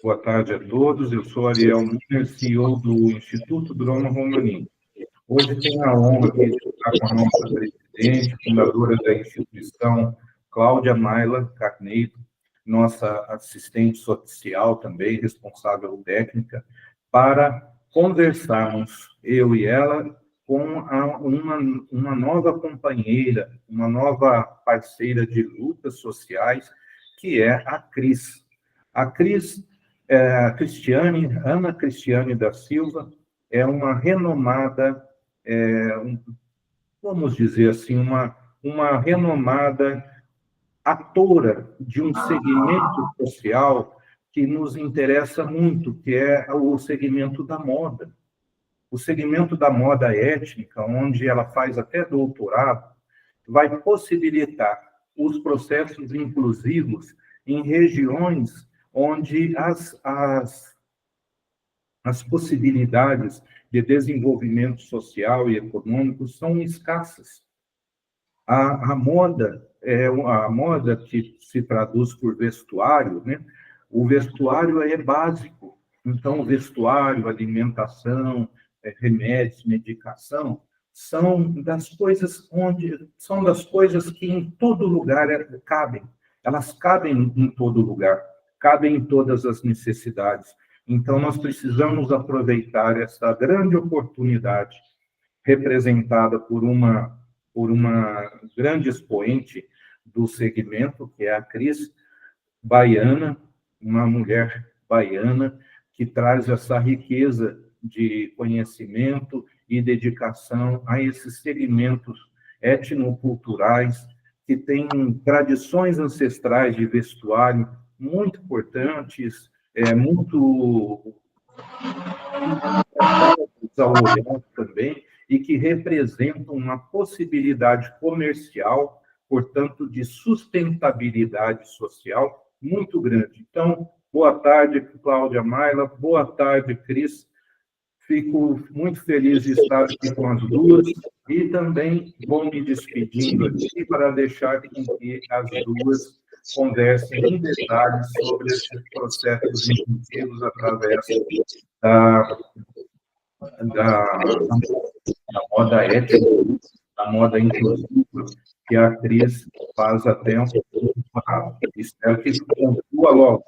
Boa tarde a todos. Eu sou Ariel Miner, CEO do Instituto Droma Romani. Hoje tenho a honra aqui de estar com a nossa presidente, fundadora da instituição, Cláudia Maila Carneiro, nossa assistente social também, responsável técnica, para conversarmos, eu e ela, com uma nova companheira, uma nova parceira de lutas sociais, que é a Cris. A Cris, Ana Cristiane da Silva, é uma renomada, vamos dizer assim, uma renomada atora de um segmento social que nos interessa muito, que é o segmento da moda. O segmento da moda étnica, onde ela faz até doutorado, vai possibilitar os processos inclusivos em regiões onde as possibilidades de desenvolvimento social e econômico são escassas. A moda a moda que se traduz por vestuário, né? O vestuário é básico. Então, vestuário, alimentação, remédios, medicação são das coisas que em todo lugar cabem. Elas cabem em todo lugar, cabem em todas as necessidades. Então, nós precisamos aproveitar essa grande oportunidade representada por uma grande expoente do segmento, que é a Cris, baiana, uma mulher baiana que traz essa riqueza de conhecimento e dedicação a esses segmentos etnoculturais que têm tradições ancestrais de vestuário muito importantes, muito ao olhar também, e que representam uma possibilidade comercial, portanto, de sustentabilidade social muito grande. Então, boa tarde, Cláudia Maila, boa tarde, Cris. Fico muito feliz de estar aqui com as duas e também vou me despedindo aqui para deixar com que as duas conversem em detalhes sobre esses processos inclusivos através da, da moda ética, da moda inclusiva, que a atriz faz até um pouco rápido. Espero que conclua logo,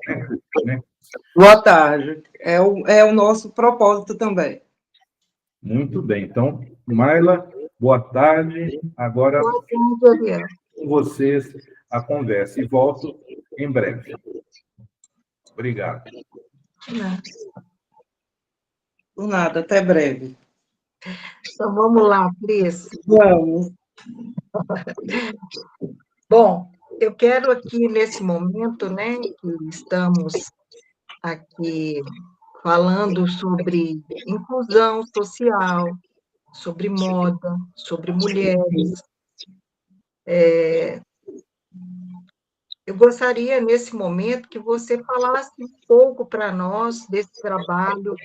né? Boa tarde. É o nosso propósito também. Muito bem. Então, Maila, boa tarde. Agora, com vocês a conversa. E volto em breve. Obrigado. Por nada, até breve. Então, vamos lá, Cris. Vamos. Bom, eu quero aqui, nesse momento, né, que estamos aqui falando sobre inclusão social, sobre moda, sobre mulheres. Eu gostaria, nesse momento, que você falasse um pouco para nós desse trabalho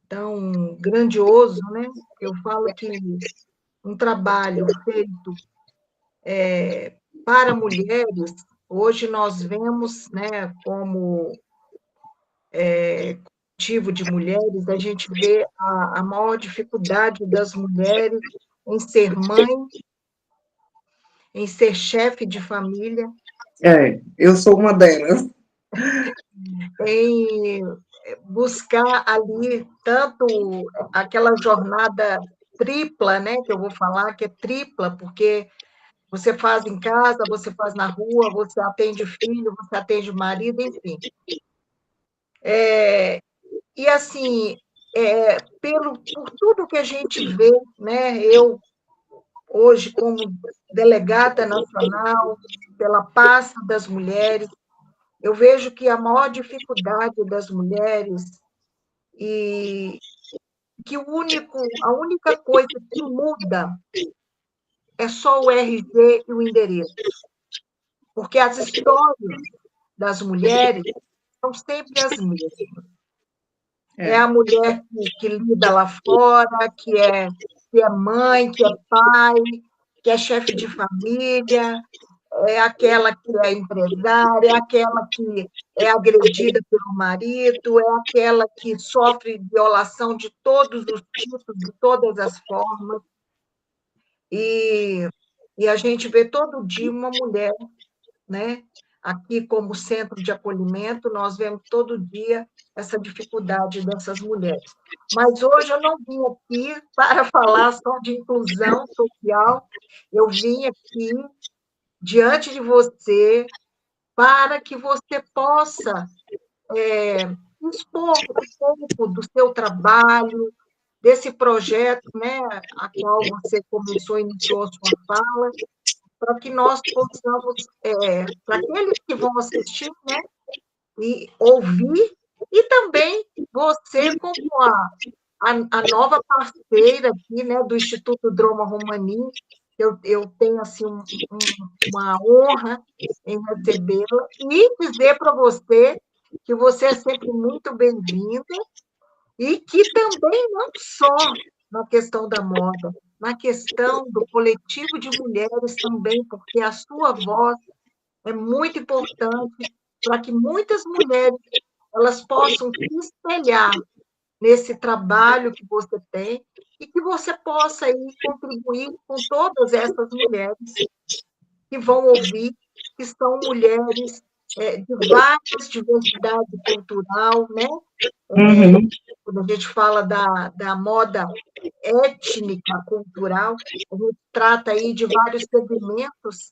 tão grandioso, né? Eu falo que um trabalho feito para mulheres, hoje nós vemos, né, como coletivo de mulheres, a gente vê a maior dificuldade das mulheres em ser mãe, em ser chefe de família. Eu sou uma delas. Em buscar ali tanto aquela jornada tripla, né, que eu vou falar que é tripla, porque você faz em casa, você faz na rua, você atende filho, você atende marido, enfim. E, assim, por tudo que a gente vê, né, eu, hoje, como delegada nacional pela paz das mulheres, eu vejo que a maior dificuldade das mulheres e que a única coisa que muda é só o RG e o endereço. Porque as histórias das mulheres são sempre as mesmas. É a mulher que lida lá fora, que é mãe, que é pai, que é chefe de família, é aquela que é empresária, é aquela que é agredida pelo marido, é aquela que sofre violação de todos os tipos, de todas as formas. E a gente vê todo dia uma mulher, né? Aqui, como centro de acolhimento, nós vemos todo dia essa dificuldade dessas mulheres. Mas hoje eu não vim aqui para falar só de inclusão social, eu vim aqui diante de você para que você possa expor um pouco do seu trabalho, desse projeto, né, a qual você começou, iniciou a sua fala, para que nós possamos, para aqueles que vão assistir, né, e ouvir, e também você, como a nova parceira aqui, né, do Instituto Droma Romani, eu tenho assim, uma honra em recebê-la, e dizer para você que você é sempre muito bem-vinda, e que também não só na questão da moda, na questão do coletivo de mulheres também, porque a sua voz é muito importante para que muitas mulheres elas possam se espelhar nesse trabalho que você tem e que você possa aí contribuir com todas essas mulheres que vão ouvir, que são mulheres de várias diversidade cultural, né? Uhum. Quando a gente fala da moda étnica, cultural, a gente trata aí de vários segmentos,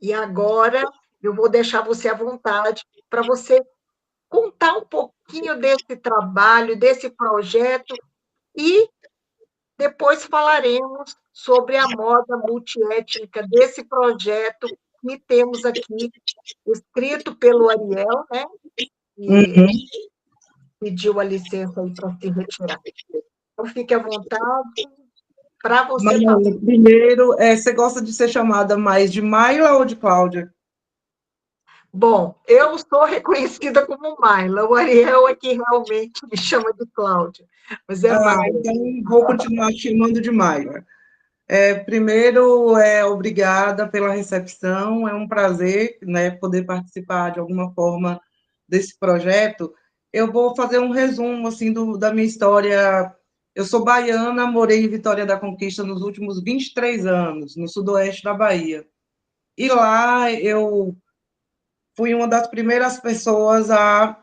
e agora eu vou deixar você à vontade para você contar um pouquinho desse trabalho, desse projeto, e depois falaremos sobre a moda multiétnica desse projeto que temos aqui, escrito pelo Ariel, né? E pediu a licença aí para se retirar. Então, fique à vontade para você falar. Primeiro, você gosta de ser chamada mais de Maila ou de Cláudia? Bom, eu sou reconhecida como Maila, o Ariel é que realmente me chama de Cláudia, mas é Maila. Então, vou continuar chamando de Maila. Primeiro, obrigada pela recepção, é um prazer, né, poder participar de alguma forma desse projeto. Eu vou fazer um resumo, assim, da minha história. Eu sou baiana, morei em Vitória da Conquista nos últimos 23 anos, no sudoeste da Bahia. E lá eu fui uma das primeiras pessoas a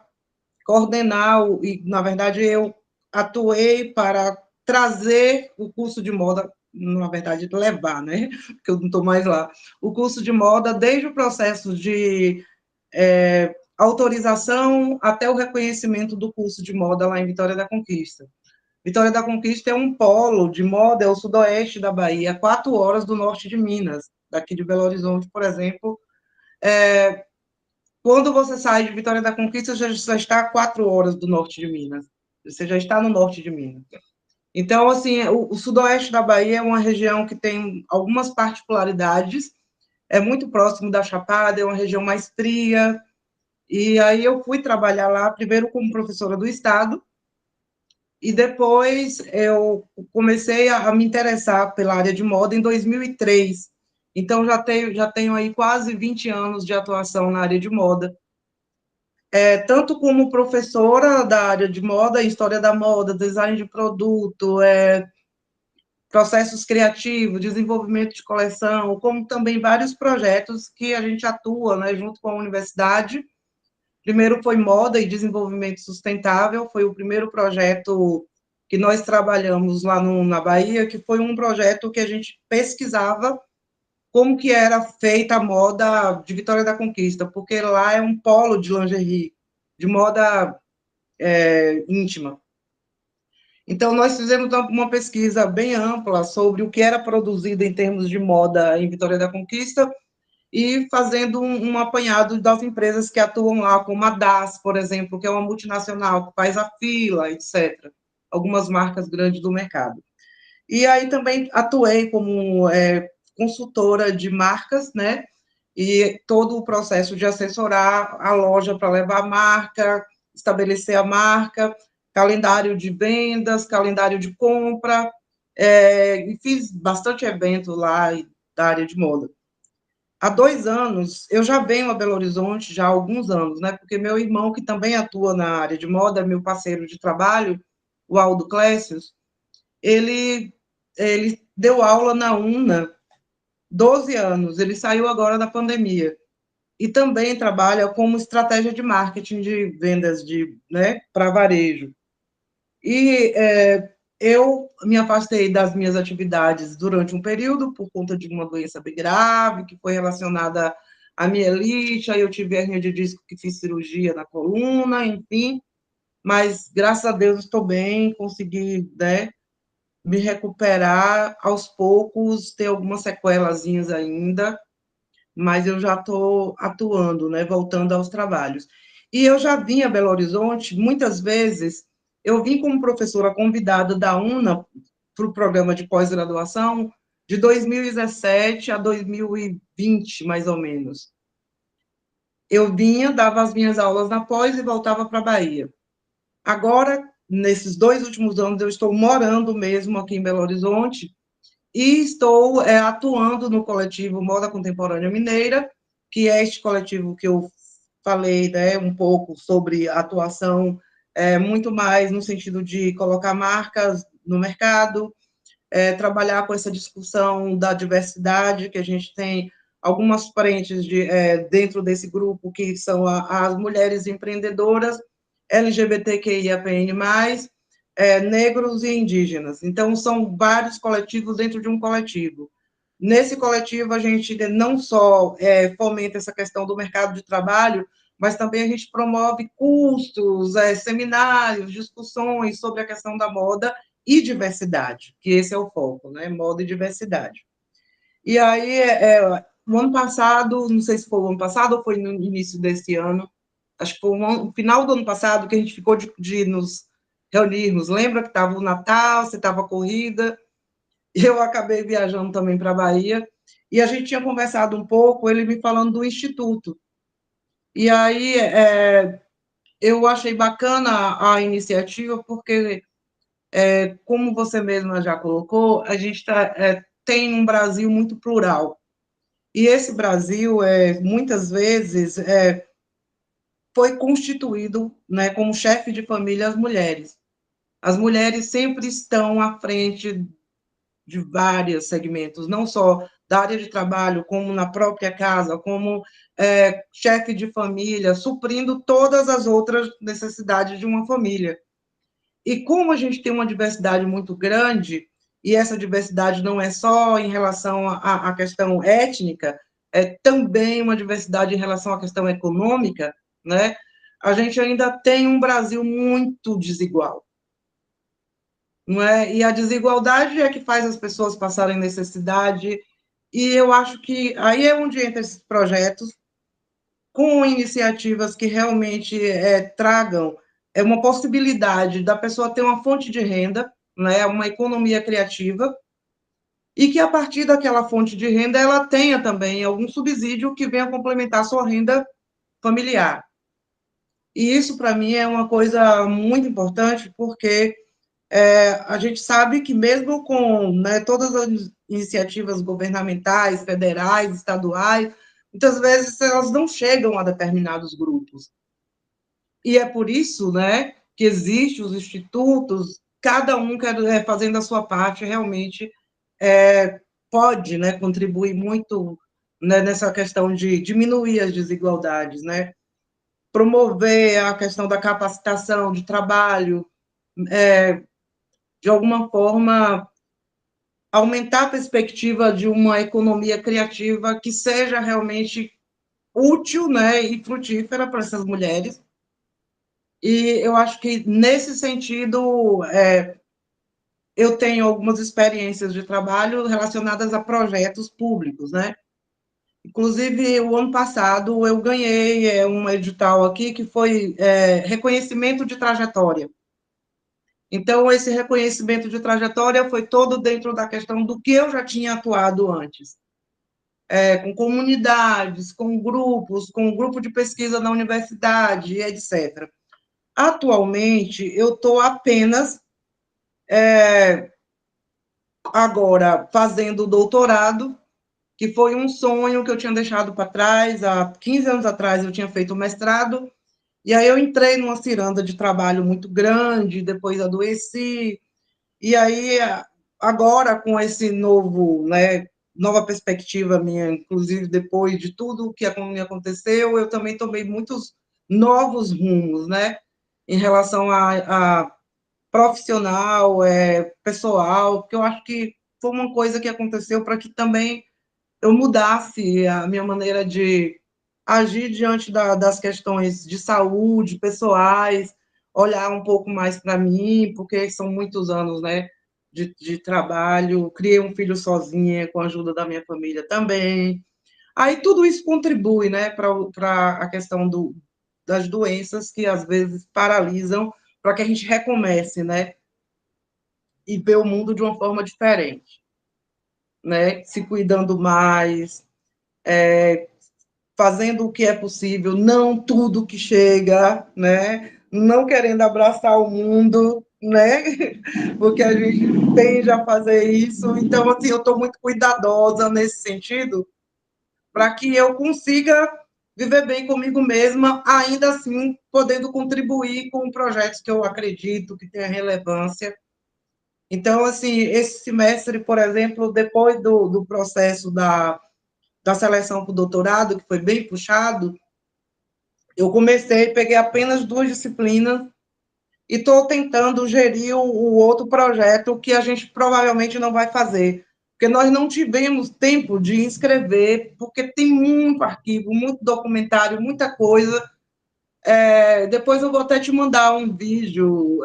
coordenar, e, na verdade, eu atuei para trazer o curso de moda, na verdade, levar, né? Porque eu não estou mais lá. O curso de moda, desde o processo de autorização até o reconhecimento do curso de moda lá em Vitória da Conquista. Vitória da Conquista é um polo de moda, é o sudoeste da Bahia, 4 horas do norte de Minas, daqui de Belo Horizonte, por exemplo. Quando você sai de Vitória da Conquista, você já está a 4 horas do norte de Minas. Você já está no norte de Minas. Então, assim, o sudoeste da Bahia é uma região que tem algumas particularidades. É muito próximo da Chapada, é uma região mais fria. E aí eu fui trabalhar lá, primeiro como professora do Estado, e depois eu comecei a me interessar pela área de moda em 2003. Então, já tenho aí quase 20 anos de atuação na área de moda. Tanto como professora da área de moda, história da moda, design de produto, processos criativos, desenvolvimento de coleção, como também vários projetos que a gente atua, né, junto com a universidade. Primeiro foi moda e desenvolvimento sustentável, foi o primeiro projeto que nós trabalhamos lá na Bahia, que foi um projeto que a gente pesquisava como que era feita a moda de Vitória da Conquista, porque lá é um polo de lingerie, de moda íntima. Então, nós fizemos uma pesquisa bem ampla sobre o que era produzido em termos de moda em Vitória da Conquista e fazendo um apanhado das empresas que atuam lá, como a DAS, por exemplo, que é uma multinacional que faz a Fila, etc. Algumas marcas grandes do mercado. E aí também atuei como consultora de marcas, né? E todo o processo de assessorar a loja para levar a marca, estabelecer a marca, calendário de vendas, calendário de compra, e fiz bastante evento lá da área de moda. há 2 anos, eu já venho a Belo Horizonte já há alguns anos, né? Porque meu irmão, que também atua na área de moda, meu parceiro de trabalho, o Aldo Clécius, ele, ele deu aula na UNA 12 anos, ele saiu agora da pandemia. E também trabalha como estratégia de marketing de vendas de, né, para varejo. E eu me afastei das minhas atividades durante um período por conta de uma doença bem grave, que foi relacionada à mielite, aí eu tive hérnia de disco que fiz cirurgia na coluna, enfim, mas graças a Deus estou bem, consegui, né, me recuperar aos poucos, ter algumas sequelazinhas ainda, mas eu já estou atuando, né, voltando aos trabalhos. E eu já vim a Belo Horizonte, muitas vezes, eu vim como professora convidada da UNA para o programa de pós-graduação de 2017 a 2020, mais ou menos. Eu vinha, dava as minhas aulas na pós e voltava para a Bahia. Agora, nesses 2 últimos anos, eu estou morando mesmo aqui em Belo Horizonte, e estou atuando no coletivo Moda Contemporânea Mineira, que é este coletivo que eu falei, né, um pouco sobre a atuação, muito mais no sentido de colocar marcas no mercado, trabalhar com essa discussão da diversidade, que a gente tem algumas frentes dentro desse grupo, que são as mulheres empreendedoras, LGBTQIAPN+, negros e indígenas. Então, são vários coletivos dentro de um coletivo. Nesse coletivo, a gente não só fomenta essa questão do mercado de trabalho, mas também a gente promove cursos, seminários, discussões sobre a questão da moda e diversidade, que esse é o foco, né? Moda e diversidade. E aí, no ano passado, não sei se foi o ano passado ou foi no início desse ano, acho que foi no final do ano passado que a gente ficou de nos reunirmos. Lembra que estava o Natal, você estava corrida, e eu acabei viajando também para a Bahia, e a gente tinha conversado um pouco, ele me falando do Instituto. E aí, eu achei bacana a iniciativa, porque, como você mesma já colocou, a gente tem um Brasil muito plural. E esse Brasil, muitas vezes, foi constituído, né, como chefe de família as mulheres. As mulheres sempre estão à frente de vários segmentos, não só da área de trabalho, como na própria casa, como chefe de família, suprindo todas as outras necessidades de uma família. E como a gente tem uma diversidade muito grande, e essa diversidade não é só em relação à questão étnica, é também uma diversidade em relação à questão econômica, né? A gente ainda tem um Brasil muito desigual, não é? E a desigualdade é que faz as pessoas passarem necessidade, e eu acho que aí é onde entra esses projetos, com iniciativas que realmente tragam uma possibilidade da pessoa ter uma fonte de renda, né, uma economia criativa, e que a partir daquela fonte de renda ela tenha também algum subsídio que venha complementar a sua renda familiar. E isso, para mim, é uma coisa muito importante, porque a gente sabe que mesmo com, né, todas as iniciativas governamentais, federais, estaduais, muitas vezes elas não chegam a determinados grupos. E é por isso, né, que existem os institutos, cada um fazendo a sua parte, realmente pode, né, contribuir muito, né, nessa questão de diminuir as desigualdades, né, promover a questão da capacitação de trabalho, de alguma forma aumentar a perspectiva de uma economia criativa que seja realmente útil, né, e frutífera para essas mulheres. E eu acho que, nesse sentido, eu tenho algumas experiências de trabalho relacionadas a projetos públicos, né? Inclusive, o ano passado, eu ganhei um edital aqui que foi reconhecimento de trajetória. Então, esse reconhecimento de trajetória foi todo dentro da questão do que eu já tinha atuado antes. Com comunidades, com grupos, com um grupo de pesquisa na universidade, etc. Atualmente, eu estou apenas agora fazendo doutorado, que foi um sonho que eu tinha deixado para trás. Há 15 anos atrás eu tinha feito o mestrado, e aí eu entrei numa ciranda de trabalho muito grande, depois adoeci, e aí agora com esse novo, né, nova perspectiva minha, inclusive depois de tudo o que me aconteceu, eu também tomei muitos novos rumos, né, em relação a profissional, pessoal, porque eu acho que foi uma coisa que aconteceu para que também eu mudasse a minha maneira de agir diante das questões de saúde, pessoais, olhar um pouco mais para mim, porque são muitos anos, né, de trabalho, criei um filho sozinha, com a ajuda da minha família também. Aí tudo isso contribui, né, para a questão das doenças que às vezes paralisam, para que a gente recomece, né, e ver o mundo de uma forma diferente, né, se cuidando mais, fazendo o que é possível, não tudo que chega, né? Não querendo abraçar o mundo, né? Porque a gente tende a fazer isso. Então, assim, eu estou muito cuidadosa nesse sentido, para que eu consiga viver bem comigo mesma, ainda assim, podendo contribuir com projetos que eu acredito que tenham relevância. Então, assim, esse semestre, por exemplo, depois do processo da seleção para o doutorado, que foi bem puxado, eu comecei, peguei apenas 2 disciplinas e estou tentando gerir o outro projeto que a gente provavelmente não vai fazer, porque nós não tivemos tempo de inscrever, porque tem muito arquivo, muito documentário, muita coisa. Depois eu vou até te mandar um vídeo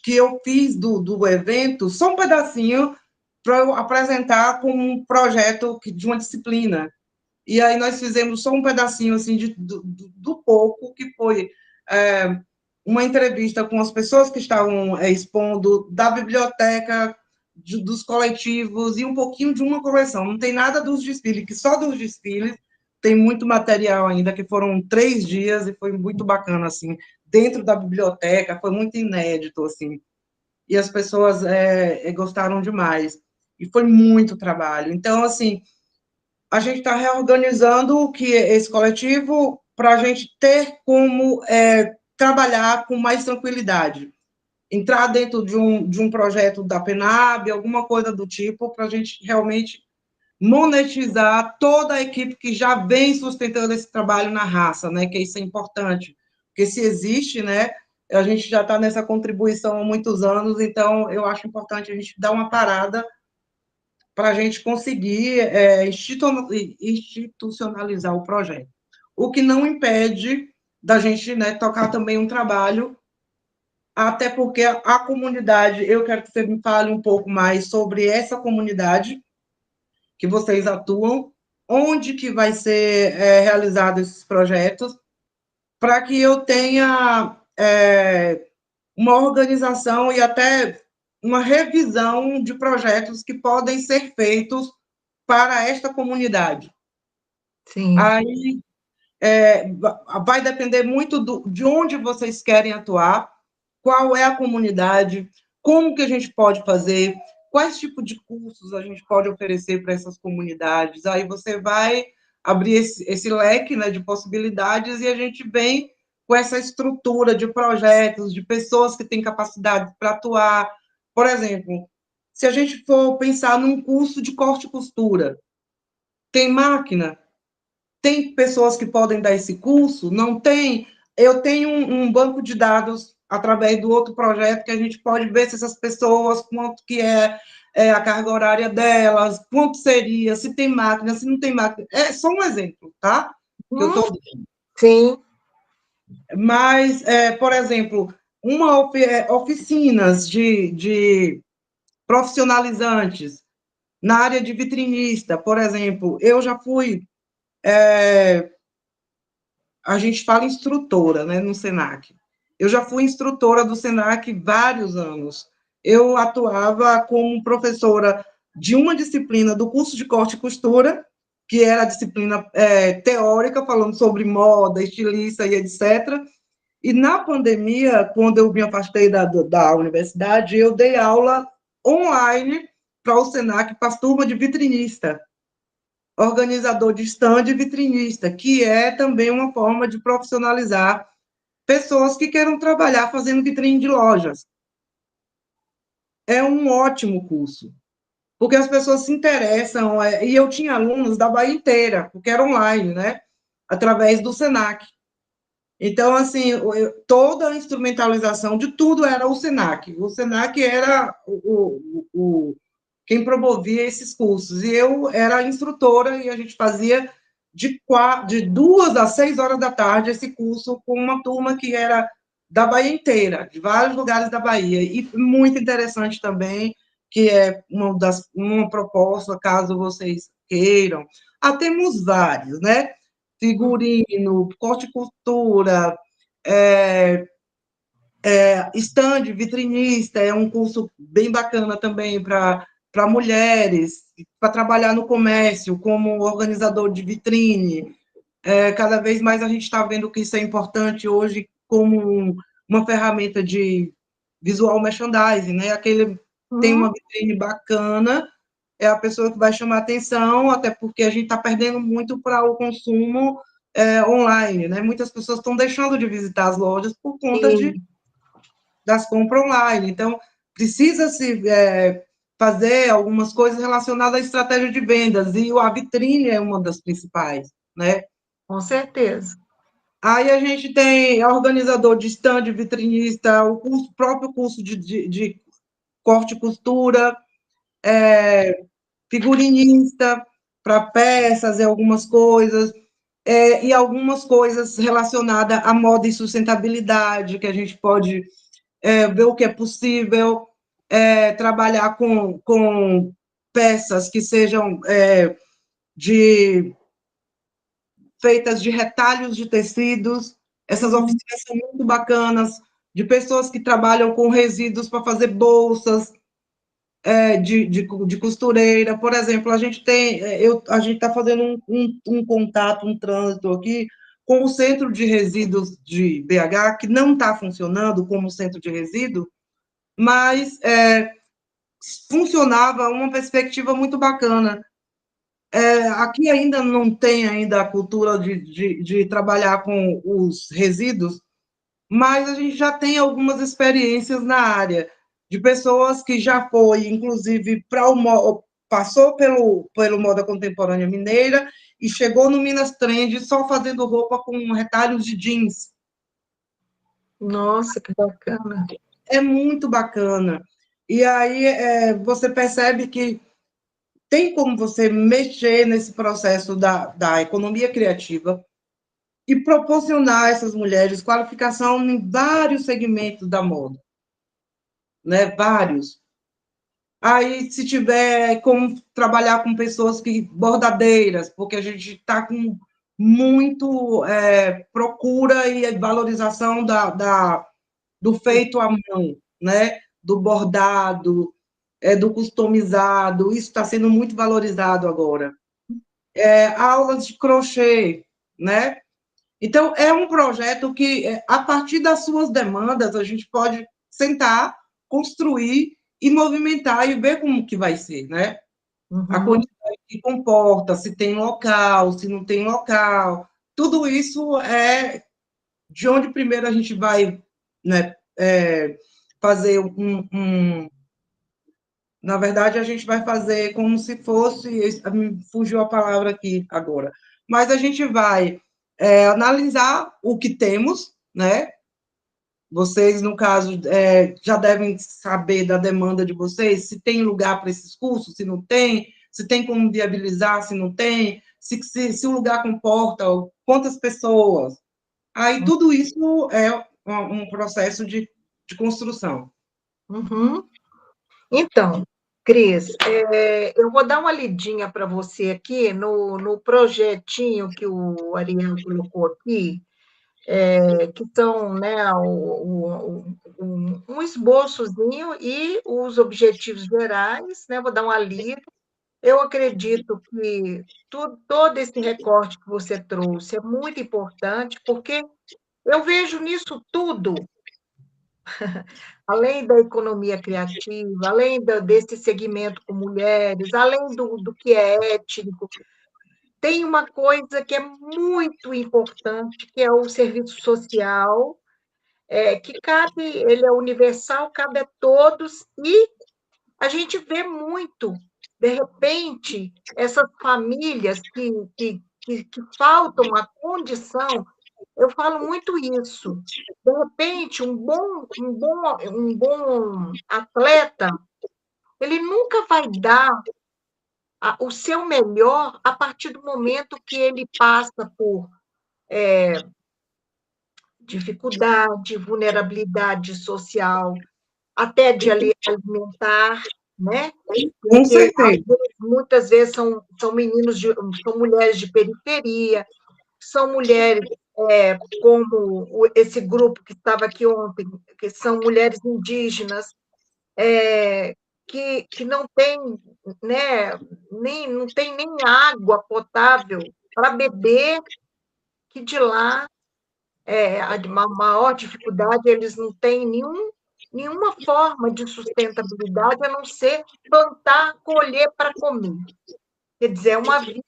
que eu fiz do evento, só um pedacinho, para eu apresentar como um projeto de uma disciplina. E aí nós fizemos só um pedacinho assim do pouco, que foi uma entrevista com as pessoas que estavam expondo, da biblioteca, dos coletivos, e um pouquinho de uma coleção. Não tem nada dos desfiles, que só dos desfiles tem muito material ainda, que foram 3 dias, e foi muito bacana, assim, dentro da biblioteca, foi muito inédito, assim, e as pessoas gostaram demais, e foi muito trabalho. Então, assim, a gente está reorganizando esse coletivo para a gente ter como trabalhar com mais tranquilidade. Entrar dentro de um projeto da PENAB, alguma coisa do tipo, para a gente realmente monetizar toda a equipe que já vem sustentando esse trabalho na raça, né? Que isso é importante, porque se existe, né? A gente já está nessa contribuição há muitos anos, então eu acho importante a gente dar uma parada para a gente conseguir institucionalizar o projeto. O que não impede da gente, né, tocar também um trabalho, até porque a comunidade, eu quero que você me fale um pouco mais sobre essa comunidade que vocês atuam, onde que vai ser realizado esses projetos, para que eu tenha uma organização e até uma revisão de projetos que podem ser feitos para esta comunidade. Sim. Aí vai depender muito de onde vocês querem atuar, qual é a comunidade, como que a gente pode fazer, quais tipos de cursos a gente pode oferecer para essas comunidades. Aí você vai abrir esse leque, né, de possibilidades, e a gente vem com essa estrutura de projetos, de pessoas que têm capacidade para atuar. Por exemplo, se a gente for pensar num curso de corte e costura, tem máquina? Tem pessoas que podem dar esse curso? Não tem? Eu tenho um banco de dados através do outro projeto que a gente pode ver se essas pessoas, quanto que é a carga horária delas, quanto seria, se tem máquina, se não tem máquina. É só um exemplo, tá? Que eu estou dando. Sim. Mas, por exemplo, oficinas de profissionalizantes na área de vitrinista, por exemplo, eu já fui a gente fala instrutora, né, no SENAC. Eu já fui instrutora do SENAC vários anos. Eu atuava como professora de uma disciplina do curso de corte e costura, que era a disciplina teórica, falando sobre moda, estilista e etc. E na pandemia, quando eu me afastei da universidade, eu dei aula online para o SENAC, para as turmas de vitrinista. organizador de stand e vitrinista, que é também uma forma de profissionalizar pessoas que queiram trabalhar fazendo vitrine de lojas. É um ótimo curso, porque as pessoas se interessam, e eu tinha alunos da Bahia inteira, porque era online, né? Através do Senac. Então, assim, toda a instrumentalização de tudo era o Senac. O Senac era quem promovia esses cursos. E eu era instrutora e a gente fazia de 2 às 6 horas da tarde esse curso com uma turma que era da Bahia inteira, de vários lugares da Bahia. E muito interessante também, que é uma proposta, caso vocês queiram. Temos vários, né? Figurino, corte e costura, stand, vitrinista, é um curso bem bacana também para mulheres, para trabalhar no comércio, como organizador de vitrine. Cada vez mais a gente está vendo que isso é importante hoje como uma ferramenta de visual merchandising, né? Aquele tem uma vitrine bacana, é a pessoa que vai chamar atenção, até porque a gente está perdendo muito para o consumo online, né? Muitas pessoas estão deixando de visitar as lojas por conta das compras online. Então, precisa-se fazer algumas coisas relacionadas à estratégia de vendas, e a vitrine é uma das principais, né? Com certeza. Aí a gente tem organizador de stand, vitrinista, o próprio curso de corte e costura, figurinista para peças e algumas coisas, e algumas coisas relacionadas à moda e sustentabilidade, que a gente pode ver o que é possível, trabalhar com peças que sejam feitas de retalhos de tecidos. Essas oficinas são muito bacanas, de pessoas que trabalham com resíduos para fazer bolsas, de costureira. Por exemplo, a gente está fazendo um contato, um trânsito aqui com o Centro de Resíduos de BH, que não está funcionando como centro de resíduo, mas funcionava uma perspectiva muito bacana. Aqui ainda não tem ainda a cultura de trabalhar com os resíduos, mas a gente já tem algumas experiências na área, de pessoas que já foi, inclusive, passou pelo Moda Contemporânea Mineira e chegou no Minas Trend só fazendo roupa com retalhos de jeans. Nossa, que bacana. É muito bacana. E aí você percebe que tem como você mexer nesse processo da economia criativa e proporcionar a essas mulheres qualificação em vários segmentos da moda, né? Vários. Aí, se tiver como trabalhar com pessoas bordadeiras, porque a gente está com muito procura e valorização do feito à mão, né? Do bordado, do customizado, isso está sendo muito valorizado agora. Aulas de crochê, né? Então, é um projeto que, a partir das suas demandas, a gente pode sentar, construir e movimentar e ver como que vai ser, né? A quantidade que comporta, se tem local, se não tem local. Tudo isso é de onde primeiro a gente vai, né, fazer na verdade, a gente vai fazer como se fosse, me fugiu a palavra aqui agora, mas a gente vai analisar o que temos, né? Vocês, no caso, já devem saber da demanda de vocês, se tem lugar para esses cursos, se não tem, se tem como viabilizar, se não tem, se o lugar comporta, quantas pessoas. Aí, tudo isso é um processo de construção. Então, Cris, eu vou dar uma lidinha para você aqui no projetinho que o Ariel colocou aqui, que são, né, um esboçozinho e os objetivos gerais, né? Vou dar uma lida. Eu acredito que todo esse recorte que você trouxe é muito importante, porque eu vejo nisso tudo, além da economia criativa, além desse segmento com mulheres, além do que é étnico, tem uma coisa que é muito importante, que é o serviço social, que cabe, ele é universal, cabe a todos, e a gente vê muito, de repente, essas famílias que faltam a condição, eu falo muito isso. De repente, um bom atleta, ele nunca vai dar o seu melhor a partir do momento que ele passa por dificuldade, vulnerabilidade social, até de alimentar, né? Com Porque certeza. muitas vezes são são mulheres de periferia, são mulheres como esse grupo que estava aqui ontem, que são mulheres indígenas, que não tem, né, não tem nem água potável para beber, que de lá a maior dificuldade, eles não têm nenhuma forma de sustentabilidade a não ser plantar, colher para comer. Quer dizer, é uma vida,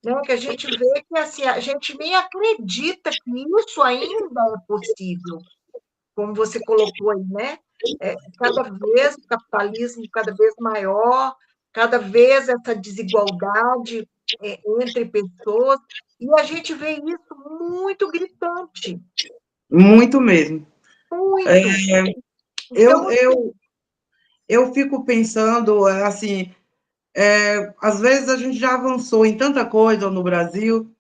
né, que a gente vê que assim, a gente nem acredita que isso ainda é possível, como você colocou aí, né? Cada vez o capitalismo cada vez maior, cada vez essa desigualdade entre pessoas, e a gente vê isso muito gritante, Muito mesmo. muito. Eu, Então, eu, eu fico pensando, assim, às vezes a gente já avançou em tanta coisa no Brasil,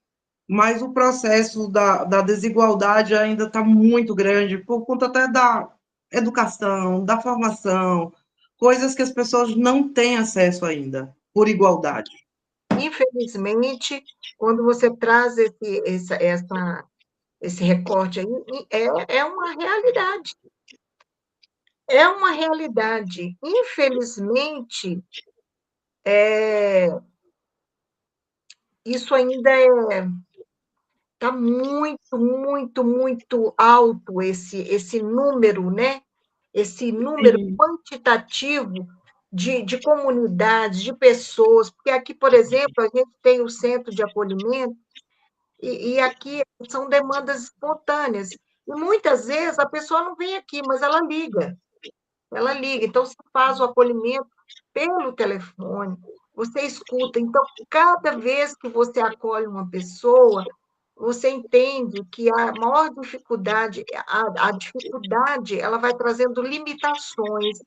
mas o processo da desigualdade ainda está muito grande, por conta até da educação, da formação, coisas que as pessoas não têm acesso ainda, por igualdade. infelizmente, quando você traz esse recorte aí, é uma realidade. É uma realidade. Infelizmente, isso ainda está muito, muito, muito alto, esse número, né? Esse número Sim. quantitativo de comunidades, de pessoas, porque aqui, por exemplo, a gente tem o centro de acolhimento, e aqui são demandas espontâneas. E muitas vezes a pessoa não vem aqui, mas ela liga. Ela liga. Então, você faz o acolhimento pelo telefone, você escuta. Então, cada vez que você acolhe uma pessoa, você entende que a maior dificuldade, a dificuldade, ela vai trazendo limitações.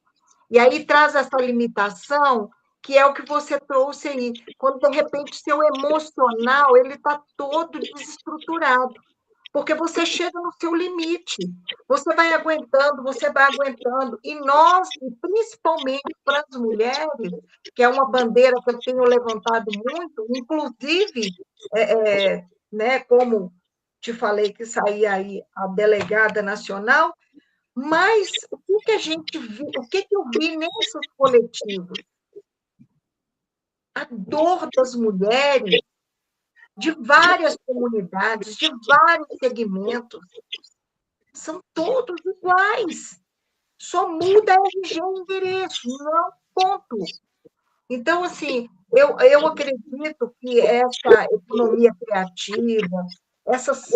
E aí traz essa limitação, que é o que você trouxe aí, quando de repente o seu emocional ele está todo desestruturado, porque você chega no seu limite, você vai aguentando, e nós, e principalmente para as mulheres, que é uma bandeira que eu tenho levantado muito, inclusive, né, como te falei que saía aí a delegada nacional, mas o que a gente viu, o que eu vi nesses coletivos? A dor das mulheres de várias comunidades, de vários segmentos, são todos iguais. Só muda RG e endereço, não ponto. Então, assim, eu acredito que essa economia criativa, essas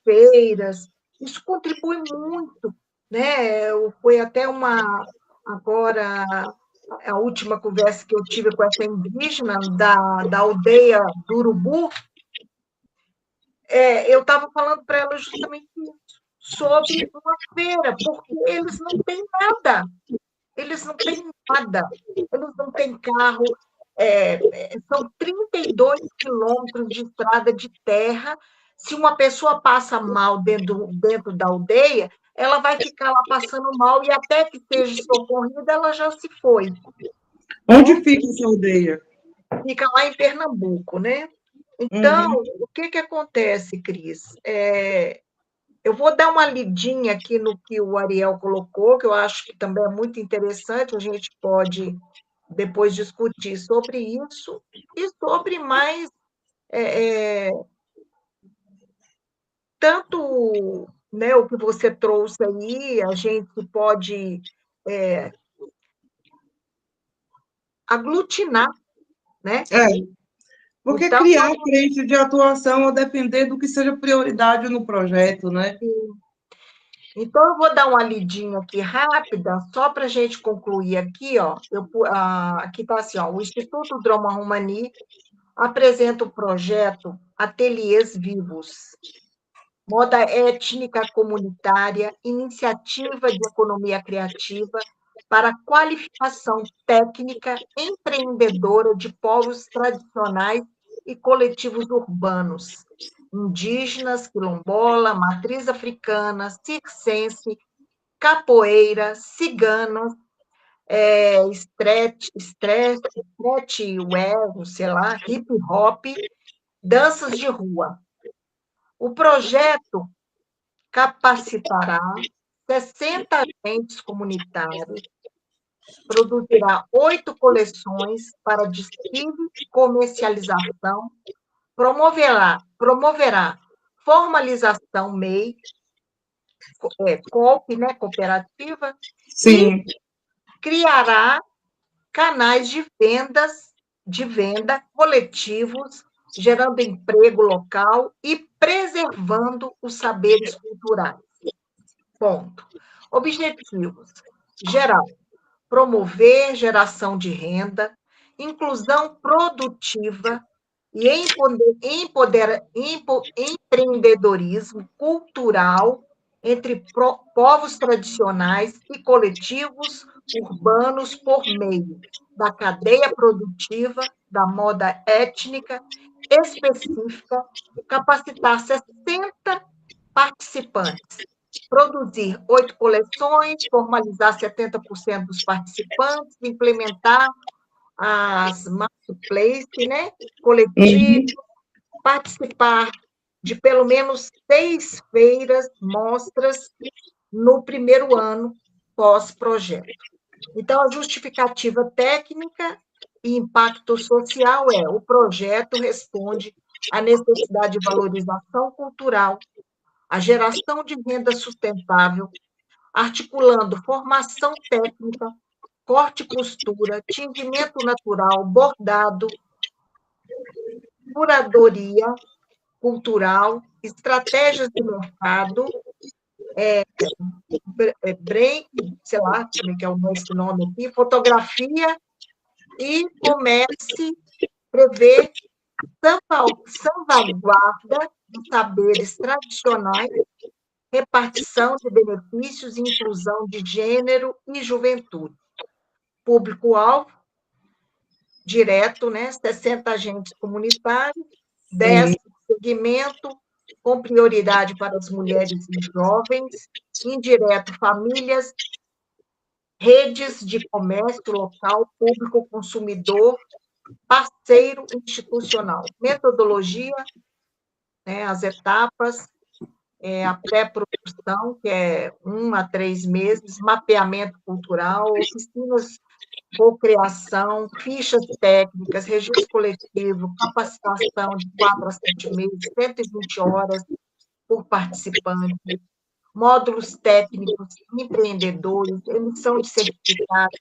feiras, isso contribui muito, né? Foi até agora, a última conversa que eu tive com essa indígena da aldeia do Urubu, eu estava falando para ela justamente isso, sobre uma feira, porque eles não têm nada, eles não têm nada, eles não têm carro, são 32 quilômetros de estrada de terra. Se uma pessoa passa mal dentro da aldeia, ela vai ficar lá passando mal e até que seja socorrida, ela já se foi. Onde Né? fica essa aldeia? Fica lá em Pernambuco, né? Então, Uhum. o que acontece, Cris? Eu vou dar uma lidinha aqui no que o Ariel colocou, que eu acho que também é muito interessante, a gente pode depois discutir sobre isso, e sobre mais, tanto, né, o que você trouxe aí, a gente pode aglutinar, né? É, Porque Então, criar frente de atuação a depender do que seja prioridade no projeto, né? Então, eu vou dar uma lidinha aqui rápida, só para a gente concluir aqui, ó. Aqui está assim, ó, o Instituto Droma Romani apresenta o projeto Ateliês Vivos, moda étnica comunitária, iniciativa de economia criativa para qualificação técnica empreendedora de povos tradicionais e coletivos urbanos, indígenas, quilombola, matriz africana, circense, capoeira, cigana, streetwear, sei lá, hip hop, danças de rua. O projeto capacitará 60 agentes comunitários, produzirá 8 coleções para desfile e comercialização, promoverá formalização MEI, COP, né, cooperativa, Sim. e criará canais de venda coletivos, gerando emprego local e preservando os saberes culturais. Ponto. Objetivos. Geral. Promover geração de renda, inclusão produtiva e empreendedorismo cultural entre povos tradicionais e coletivos urbanos por meio da cadeia produtiva, da moda étnica específica, capacitar 60 participantes, produzir 8 coleções, formalizar 70% dos participantes, implementar as marketplaces, né, coletivos, participar de pelo menos 6 feiras, mostras, no primeiro ano pós-projeto. Então, a justificativa técnica e impacto social o projeto responde à necessidade de valorização cultural, a geração de renda sustentável, articulando formação técnica, corte e costura, tingimento natural, bordado, curadoria cultural, estratégias de mercado, sei lá como é que é esse nome aqui, fotografia e comércio, prevê salvaguarda dos saberes tradicionais, repartição de benefícios e inclusão de gênero e juventude. Público-alvo, direto, né? 60 agentes comunitários, 10 segmento, com prioridade para as mulheres e jovens, indireto, famílias, redes de comércio local, público consumidor, parceiro institucional. Metodologia, né, as etapas, a pré-produção, que é 1 a 3 meses, mapeamento cultural, oficinas por criação, fichas técnicas, registro coletivo, capacitação de 4 a 7 meses, 120 horas por participante, módulos técnicos, empreendedores, emissão de certificados,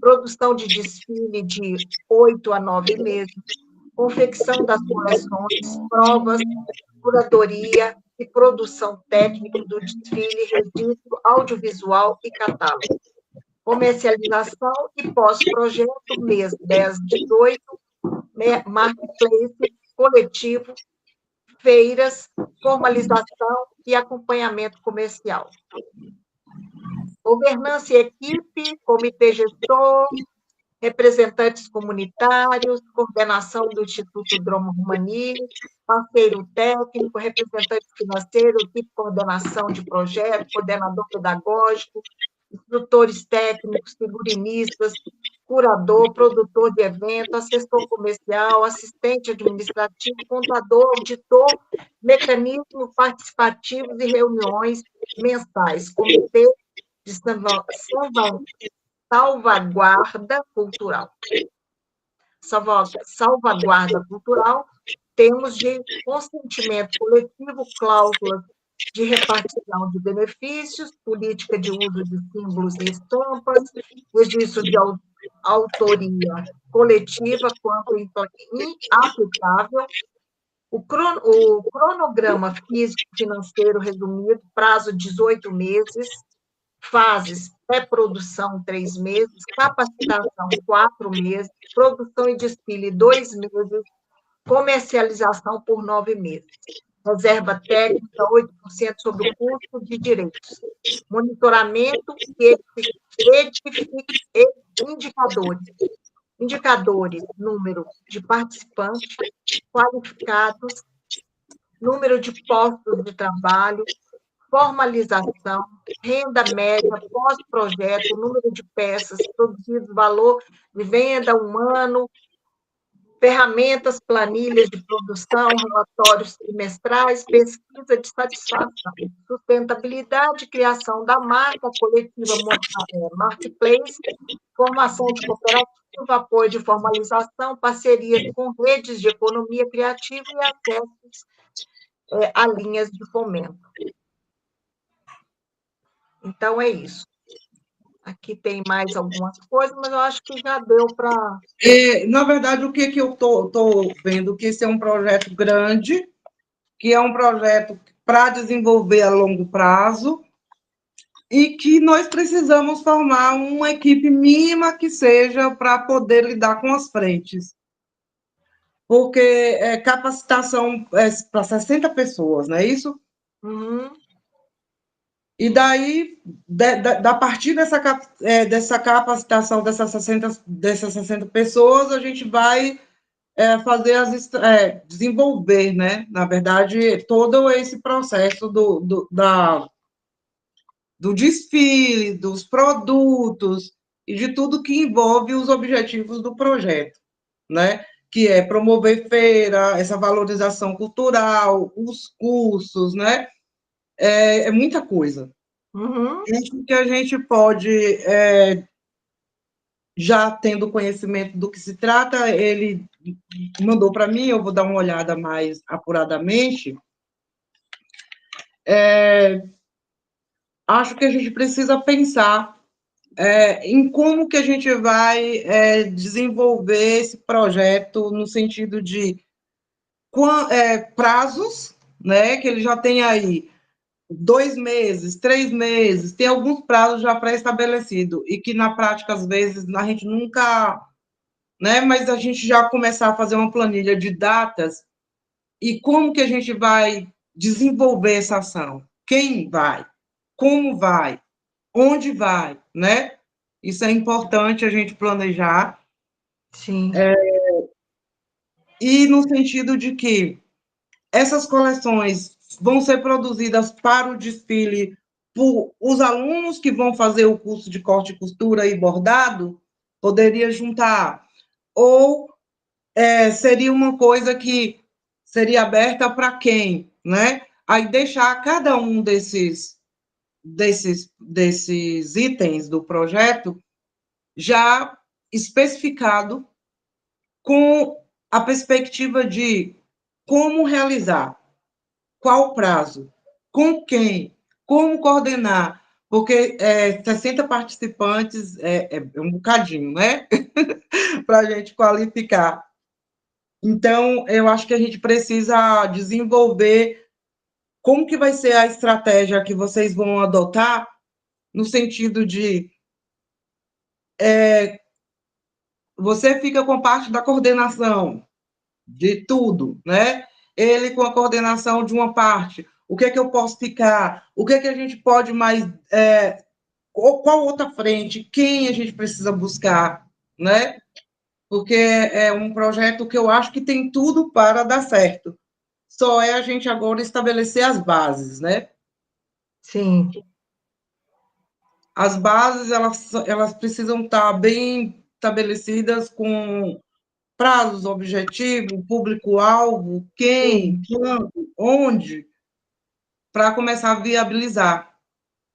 produção de desfile de 8 a 9 meses, confecção das coleções, provas, curadoria e produção técnica do desfile, registro audiovisual e catálogo. Comercialização e pós-projeto, mês 10, 18, marketplace, coletivo, feiras, formalização e acompanhamento comercial. Governança e equipe, comitê gestor, representantes comunitários, coordenação do Instituto Droma Romani, parceiro técnico, representante financeiro, equipe de coordenação de projeto, coordenador pedagógico, instrutores técnicos, figurinistas, curador, produtor de evento, assessor comercial, assistente administrativo, contador, auditor, mecanismos participativos e reuniões mensais, comitê de salvaguarda cultural. Salvaguarda cultural, temos de consentimento coletivo, cláusulas de repartição de benefícios, política de uso de símbolos e estampas, registro de autoria coletiva quanto inaplicável, o cronograma físico-financeiro resumido, prazo 18 meses, fases, pré-produção 3 meses, capacitação 4 meses, produção e desfile 2 meses, comercialização por 9 meses. Reserva técnica 8% sobre o custo de direitos. Monitoramento e indicadores. Indicadores, número de participantes qualificados, número de postos de trabalho, formalização, renda média, pós-projeto, número de peças produzidas, valor de venda humano, ferramentas, planilhas de produção, relatórios trimestrais, pesquisa de satisfação, sustentabilidade, criação da marca coletiva, marketplace, formação de cooperativa, apoio de formalização, parcerias com redes de economia criativa e acessos a linhas de fomento. Então, é isso. Aqui tem mais algumas coisas, mas eu acho que já deu para... Na verdade, o que eu estou vendo? Que esse é um projeto grande, que é um projeto para desenvolver a longo prazo, e que nós precisamos formar uma equipe mínima que seja para poder lidar com as frentes. Porque capacitação para 60 pessoas, não é isso? Uhum. E daí, da partir dessa capacitação dessas 60 pessoas, a gente vai fazer desenvolver, né? Na verdade, todo esse processo do desfile, dos produtos e de tudo que envolve os objetivos do projeto, né? Que é promover feira, essa valorização cultural, os cursos, né? É muita coisa. Uhum. Isso que a gente pode, já tendo conhecimento do que se trata, ele mandou para mim, eu vou dar uma olhada mais apuradamente. Acho que a gente precisa pensar em como que a gente vai desenvolver esse projeto no sentido de prazos, né, que ele já tem aí 2 meses, 3 meses, tem alguns prazos já pré-estabelecidos, e que, na prática, às vezes, a gente nunca... Né, mas a gente já começar a fazer uma planilha de datas e como que a gente vai desenvolver essa ação. Quem vai? Como vai? Onde vai? Né? Isso é importante a gente planejar. Sim. E no sentido de que essas coleções vão ser produzidas para o desfile por os alunos que vão fazer o curso de corte e costura e bordado, poderia juntar, ou seria uma coisa que seria aberta para quem, né? Aí deixar cada um desses itens do projeto já especificado com a perspectiva de como realizar, qual o prazo, com quem, como coordenar, porque 60 participantes é um bocadinho, né? Para a gente qualificar. Então, eu acho que a gente precisa desenvolver como que vai ser a estratégia que vocês vão adotar, no sentido de você fica com parte da coordenação de tudo, né? Ele com a coordenação de uma parte. O que é que eu posso ficar? O que é que a gente pode mais... qual outra frente? Quem a gente precisa buscar, né? Porque é um projeto que eu acho que tem tudo para dar certo. Só é a gente agora estabelecer as bases, né? Sim. As bases, elas precisam estar bem estabelecidas, com prazos, objetivo, público-alvo, quem, quando, onde, para começar a viabilizar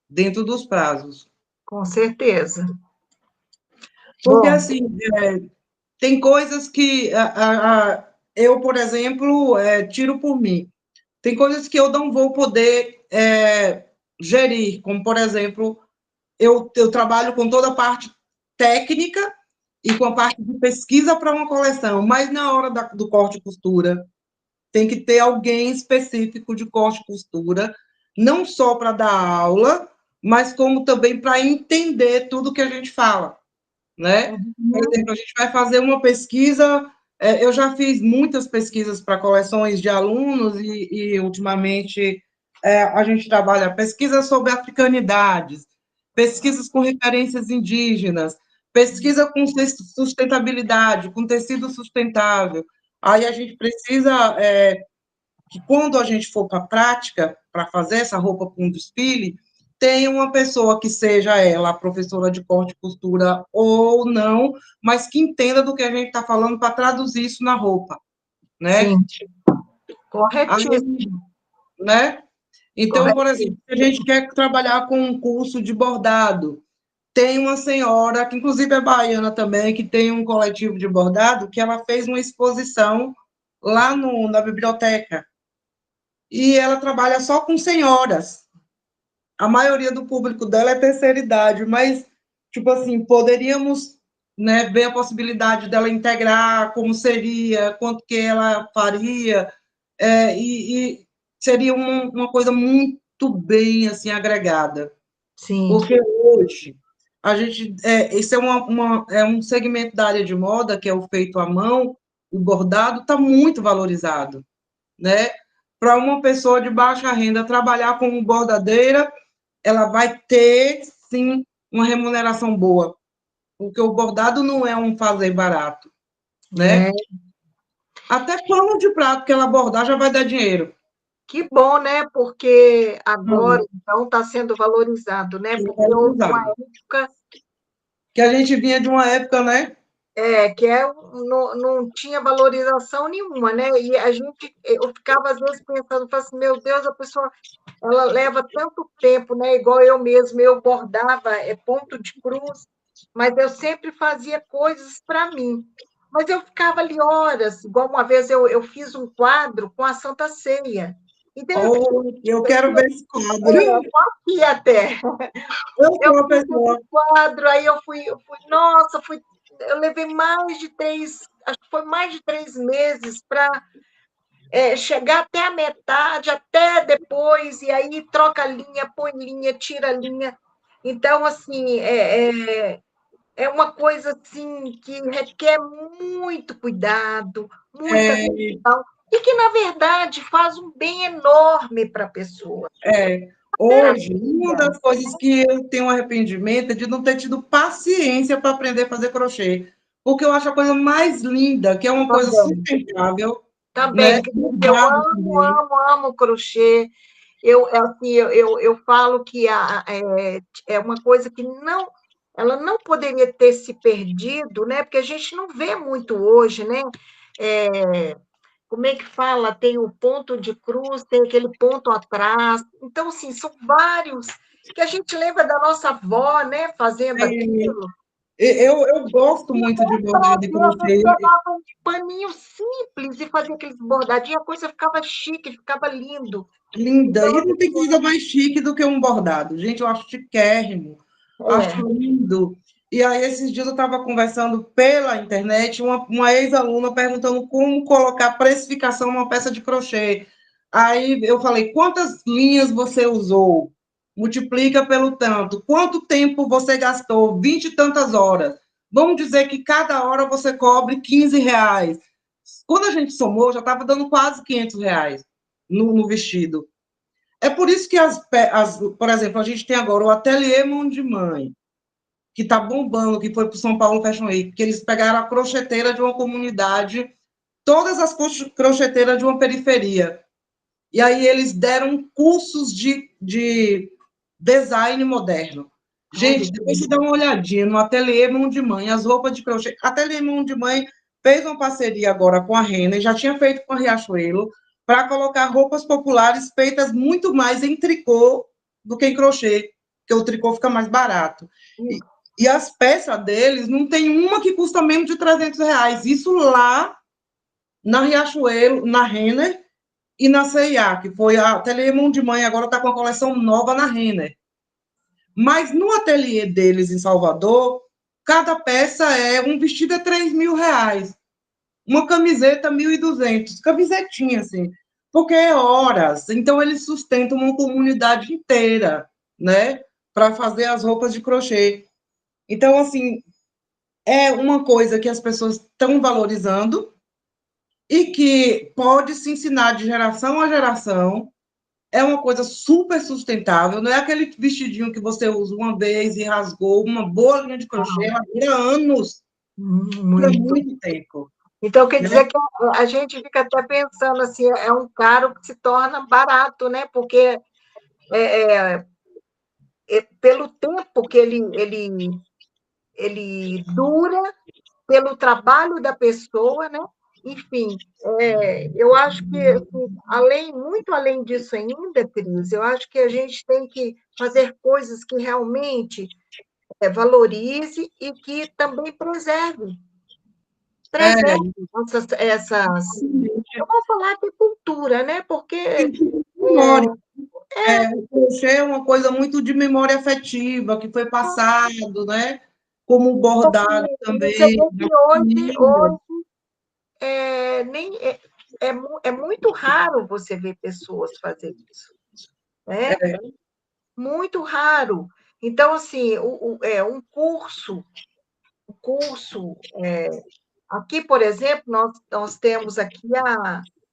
dentro dos prazos. Com certeza. Porque, Bom, assim, tem coisas que eu, por exemplo, tiro por mim. Tem coisas que eu não vou poder gerir, como, por exemplo, eu trabalho com toda a parte técnica e com a parte de pesquisa para uma coleção, mas na hora do corte e costura, tem que ter alguém específico de corte e costura, não só para dar aula, mas como também para entender tudo que a gente fala, né? Por exemplo, a gente vai fazer uma pesquisa, eu já fiz muitas pesquisas para coleções de alunos e ultimamente, a gente trabalha pesquisas sobre africanidades, pesquisas com referências indígenas, pesquisa com sustentabilidade, com tecido sustentável. Aí a gente precisa que quando a gente for para a prática, para fazer essa roupa para um desfile, tenha uma pessoa que seja ela professora de corte e costura ou não, mas que entenda do que a gente está falando para traduzir isso na roupa, né? Sim, corretíssimo. Aí, né? Então, por exemplo, se a gente quer trabalhar com um curso de bordado, tem uma senhora, que inclusive é baiana também, que tem um coletivo de bordado, que ela fez uma exposição lá na biblioteca, e ela trabalha só com senhoras. A maioria do público dela é terceira idade, mas, tipo assim, poderíamos, né, ver a possibilidade dela integrar, como seria, quanto que ela faria, e seria uma coisa muito bem, assim, agregada. Sim. Porque hoje, a gente, esse é um segmento da área de moda, que é o feito à mão, o bordado está muito valorizado, né? Para uma pessoa de baixa renda trabalhar como bordadeira, ela vai ter, sim, uma remuneração boa, porque o bordado não é um fazer barato, né? Até pano de prato que ela bordar já vai dar dinheiro. Que bom, né? Porque agora, então, está sendo valorizado, né? Porque houve uma época... Que a gente vinha de uma época, né? Não tinha valorização nenhuma, né? E eu ficava às vezes pensando, assim, meu Deus, a pessoa, ela leva tanto tempo, né? Igual eu mesma, eu bordava ponto de cruz, mas eu sempre fazia coisas para mim. Mas eu ficava ali horas, igual uma vez eu fiz um quadro com a Santa Ceia. Então, eu quero ver esse quadro. Aqui até. Eu fiz esse quadro, aí eu fui, nossa, eu levei acho que foi mais de 3 meses para chegar até a metade, até depois, e aí troca a linha, põe linha, tira a linha. Então, assim, é uma coisa assim, que requer muito cuidado, muita atenção, e que, na verdade, faz um bem enorme para a pessoa. Hoje, uma das coisas que eu tenho arrependimento é de não ter tido paciência para aprender a fazer crochê, porque eu acho a coisa mais linda, que é uma coisa sustentável. Também, né? eu amo crochê. Eu falo que é uma coisa que ela não poderia ter se perdido, né? Porque a gente não vê muito hoje, né? Como é que fala? Tem o ponto de cruz, tem aquele ponto atrás. Então, assim, são vários que a gente lembra da nossa avó, né? Fazendo aquilo. Eu gosto muito de bordado e crochê. Eu pegava um paninho simples e fazia aqueles bordadinhos, a coisa ficava chique, ficava lindo. Linda. E não tem coisa mais chique do que um bordado. Gente, eu acho chiquérrimo. Acho lindo. E aí, esses dias eu estava conversando pela internet, uma ex-aluna perguntando como colocar precificação numa peça de crochê. Aí eu falei, quantas linhas você usou? Multiplica pelo tanto. Quanto tempo você gastou? 20 e tantas horas. Vamos dizer que cada hora você cobre R$ 15. Quando a gente somou, já estava dando quase R$ 500 no vestido. É por isso que, por exemplo, a gente tem agora o Ateliê Mão de Mãe, que está bombando, que foi para o São Paulo Fashion Week, que eles pegaram a crocheteira de uma comunidade, todas as crocheteiras de uma periferia. E aí eles deram cursos de design moderno. Gente, depois você dá uma olhadinha no Ateliê Mão de Mãe, as roupas de crochê. Ateliê Mão de Mãe fez uma parceria agora com a Renner, já tinha feito com a Riachuelo, para colocar roupas populares feitas muito mais em tricô do que em crochê, porque o tricô fica mais barato. E as peças deles, não tem uma que custa menos de R$ 300. Isso lá na Riachuelo, na Renner, e na C&A, que foi a Ateliê Mão de Mãe, agora está com a coleção nova na Renner. Mas no ateliê deles em Salvador, cada peça um vestido é R$ 3.000, uma camiseta 1.200, camisetinha, assim, porque é horas. Então, eles sustentam uma comunidade inteira, né, para fazer as roupas de crochê. Então, assim, é uma coisa que as pessoas estão valorizando e que pode se ensinar de geração a geração. É uma coisa super sustentável, não é aquele vestidinho que você usa uma vez e rasgou, uma boa linha de crochê, ela dura anos, dura muito tempo. Então, quer dizer que a gente fica até pensando assim, é um caro que se torna barato, né? Porque pelo tempo que ele dura, pelo trabalho da pessoa, né? Enfim, eu acho que, assim, muito além disso ainda, Cris, eu acho que a gente tem que fazer coisas que realmente valorize e que também preserve essas... Eu vou falar de cultura, né? Porque... Memória. O crochê é uma coisa muito de memória afetiva, que foi passado, né? Como o bordado também. Você vê que hoje é muito raro você ver pessoas fazendo isso, né? Muito raro. Então, assim, um curso, aqui, por exemplo, nós temos aqui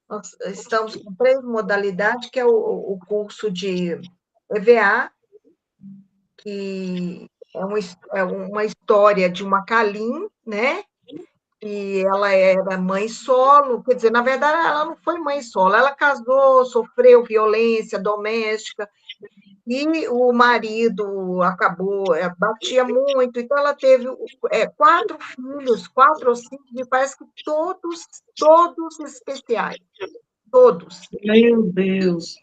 nós estamos com 3 modalidades, que é o curso de EVA, que é uma história de uma Kalim, né? E ela era mãe solo, quer dizer, na verdade, ela não foi mãe solo, ela casou, sofreu violência doméstica, e o marido batia muito, então ela teve 4 filhos, 4 ou 5, me parece que todos especiais, todos. Meu Deus!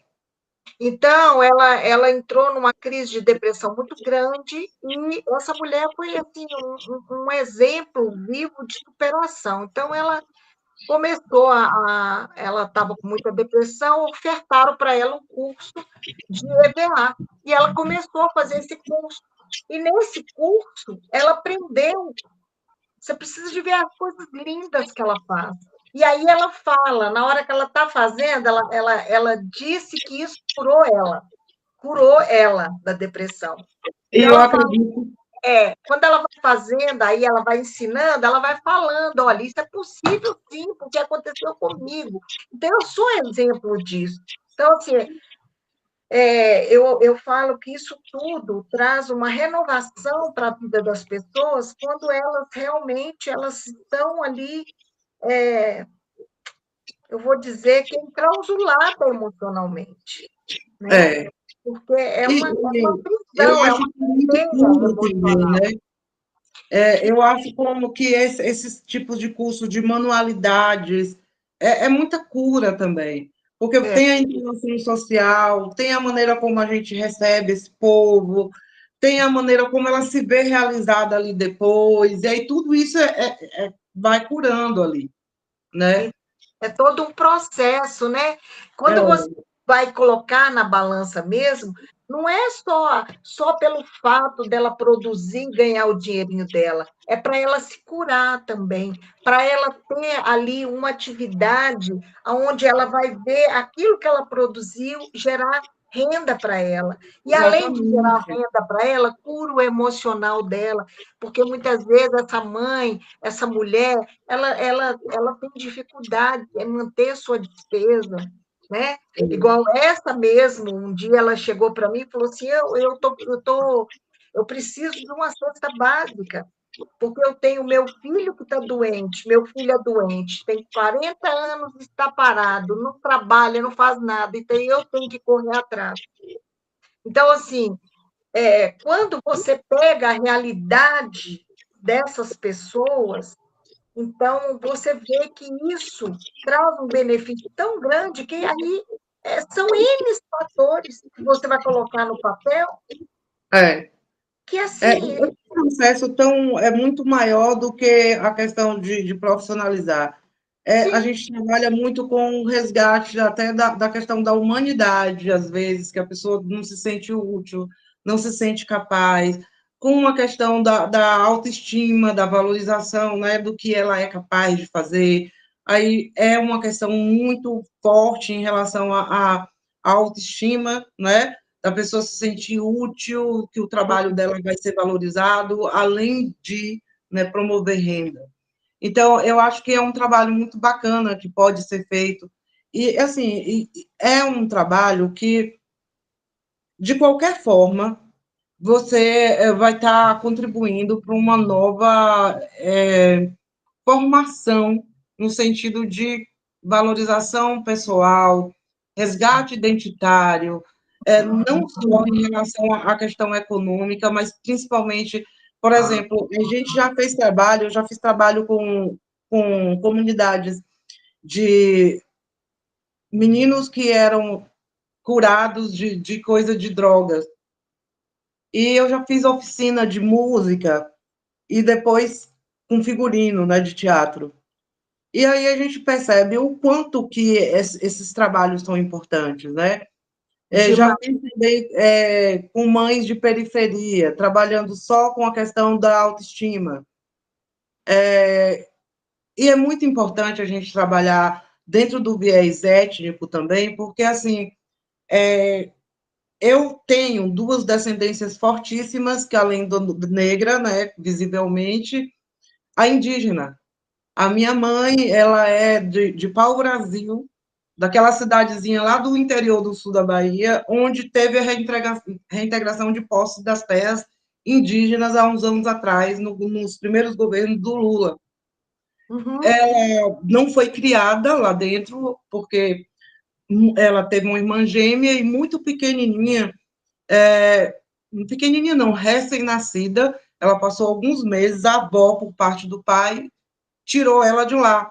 Então, ela entrou numa crise de depressão muito grande e essa mulher foi assim, um exemplo vivo de superação. Então, ela começou ela estava com muita depressão, ofertaram para ela um curso de EVA, e ela começou a fazer esse curso. E nesse curso, ela aprendeu, você precisa de ver as coisas lindas que ela faz. E aí ela fala, na hora que ela está fazendo, ela disse que isso curou ela da depressão. E Então, eu acredito. Quando ela vai fazendo, aí ela vai ensinando, ela vai falando, olha, isso é possível sim, porque aconteceu comigo. Então, eu sou exemplo disso. Então, assim, eu falo que isso tudo traz uma renovação para a vida das pessoas quando elas realmente estão ali, eu vou dizer que enclausuladas emocionalmente, né? Porque é uma prisão, eu acho muito puro também, né? Eu acho como que esses tipos de curso de manualidades é muita cura também, porque tem a inclusão social, tem a maneira como a gente recebe esse povo, tem a maneira como ela se vê realizada ali depois, e aí tudo isso vai curando ali, né? É todo um processo, né? Quando você vai colocar na balança mesmo, não é só pelo fato dela produzir e ganhar o dinheirinho dela, é para ela se curar também, para ela ter ali uma atividade onde ela vai ver aquilo que ela produziu gerar renda para ela. E, além de gerar renda para ela, cura o emocional dela, porque muitas vezes essa mãe, essa mulher, ela tem dificuldade em manter sua despesa, né? Igual essa mesmo, um dia ela chegou para mim e falou assim, eu preciso de uma cesta básica, porque eu tenho meu filho que está doente, meu filho é doente, tem 40 anos e está parado, não trabalha, não faz nada, então eu tenho que correr atrás. Então, assim, quando você pega a realidade dessas pessoas, então você vê que isso traz um benefício tão grande que aí são N fatores que você vai colocar no papel que assim... Esse processo é muito maior do que a questão de profissionalizar. A gente trabalha muito com o resgate até da questão da humanidade, às vezes, que a pessoa não se sente útil, não se sente capaz, com a questão da autoestima, da valorização, né, do que ela é capaz de fazer. Aí é uma questão muito forte em relação à autoestima, né, da pessoa se sentir útil, que o trabalho dela vai ser valorizado, além de, né, promover renda. Então, eu acho que é um trabalho muito bacana que pode ser feito. E, assim, é um trabalho que, de qualquer forma, você vai estar contribuindo para uma nova formação, no sentido de valorização pessoal, resgate identitário, não só em relação à questão econômica, mas principalmente, por exemplo, a gente já fez trabalho, eu já fiz trabalho com comunidades de meninos que eram curados de coisa de drogas. E eu já fiz oficina de música e depois com figurino, né, de teatro. E aí a gente percebe o quanto que esses trabalhos são importantes, né? Já fiz também com mães de periferia, trabalhando só com a questão da autoestima. E é muito importante a gente trabalhar dentro do viés étnico também, porque, assim, eu tenho duas descendências fortíssimas, que além do negra, né, visivelmente, a indígena. A minha mãe, ela é de Pau-Brasil, daquela cidadezinha lá do interior do sul da Bahia, onde teve a reintegração de posse das terras indígenas há uns anos atrás, nos primeiros governos do Lula. Uhum. Ela não foi criada lá dentro, porque ela teve uma irmã gêmea e muito pequenininha, pequenininha não, recém-nascida, ela passou alguns meses, a avó, por parte do pai, tirou ela de lá,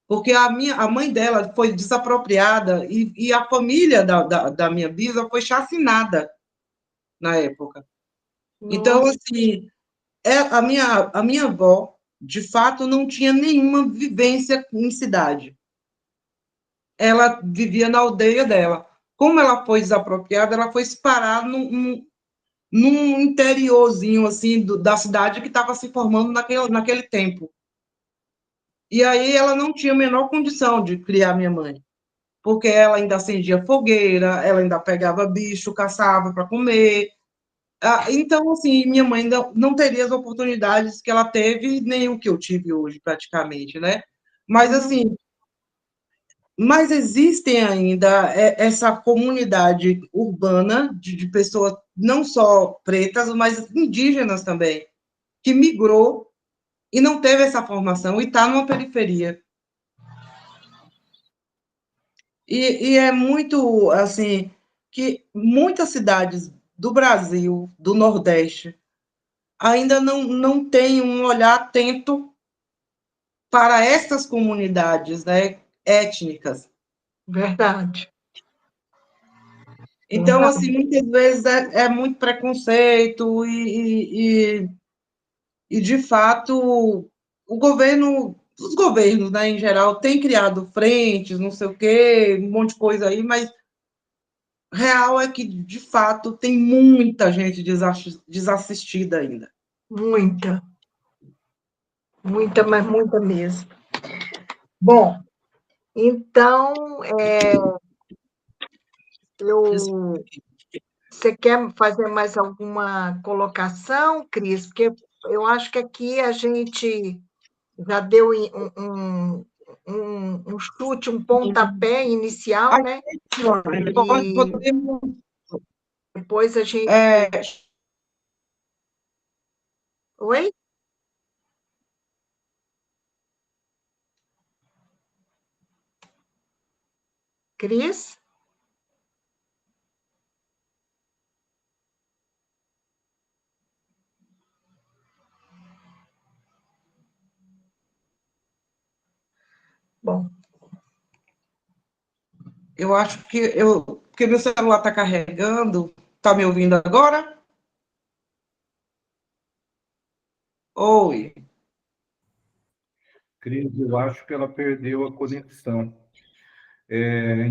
porque a mãe dela foi desapropriada e a família da minha bisa foi chacinada na época. Então, Nossa. assim, a minha avó, de fato, não tinha nenhuma vivência em cidade. Ela vivia na aldeia dela. Como ela foi desapropriada, ela foi se parar num interiorzinho assim, da cidade que estava se formando naquele tempo. E aí ela não tinha a menor condição de criar minha mãe, porque ela ainda acendia fogueira, ela ainda pegava bicho, caçava para comer. Então, assim, minha mãe não teria as oportunidades que ela teve, nem o que eu tive hoje, praticamente, né? Mas, assim, mas existem ainda essa comunidade urbana de pessoas não só pretas, mas indígenas também, que migrou e não teve essa formação e está numa periferia. E é muito, assim, que muitas cidades do Brasil, do Nordeste, ainda não têm um olhar atento para essas comunidades, né, étnicas. Verdade. Então, assim, muitas vezes é muito preconceito e, de fato, o governo, os governos, né, em geral, têm criado frentes, não sei o quê, um monte de coisa aí, mas real é que, de fato, tem muita gente desassistida ainda. Muita, muita, mas muita mesmo. Bom, então, você quer fazer mais alguma colocação, Cris? Porque eu acho que aqui a gente já deu um chute, um pontapé inicial, né? E Podemos, depois a gente. Oi? Cris? Bom. eu acho que porque meu celular está carregando. Está me ouvindo agora? Oi. Cris, eu acho que ela perdeu a conexão.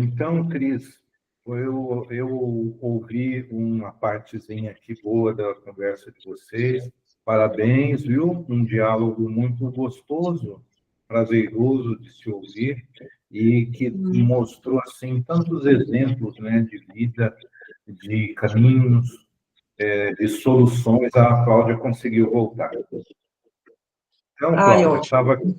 Então, Cris, eu ouvi uma partezinha aqui boa da conversa de vocês. Parabéns, viu? Um diálogo muito gostoso, prazeroso de se ouvir e que mostrou assim tantos exemplos, né, de vida, de caminhos, de soluções. A Cláudia conseguiu voltar. Então, Ai, Cláudia, ótimo.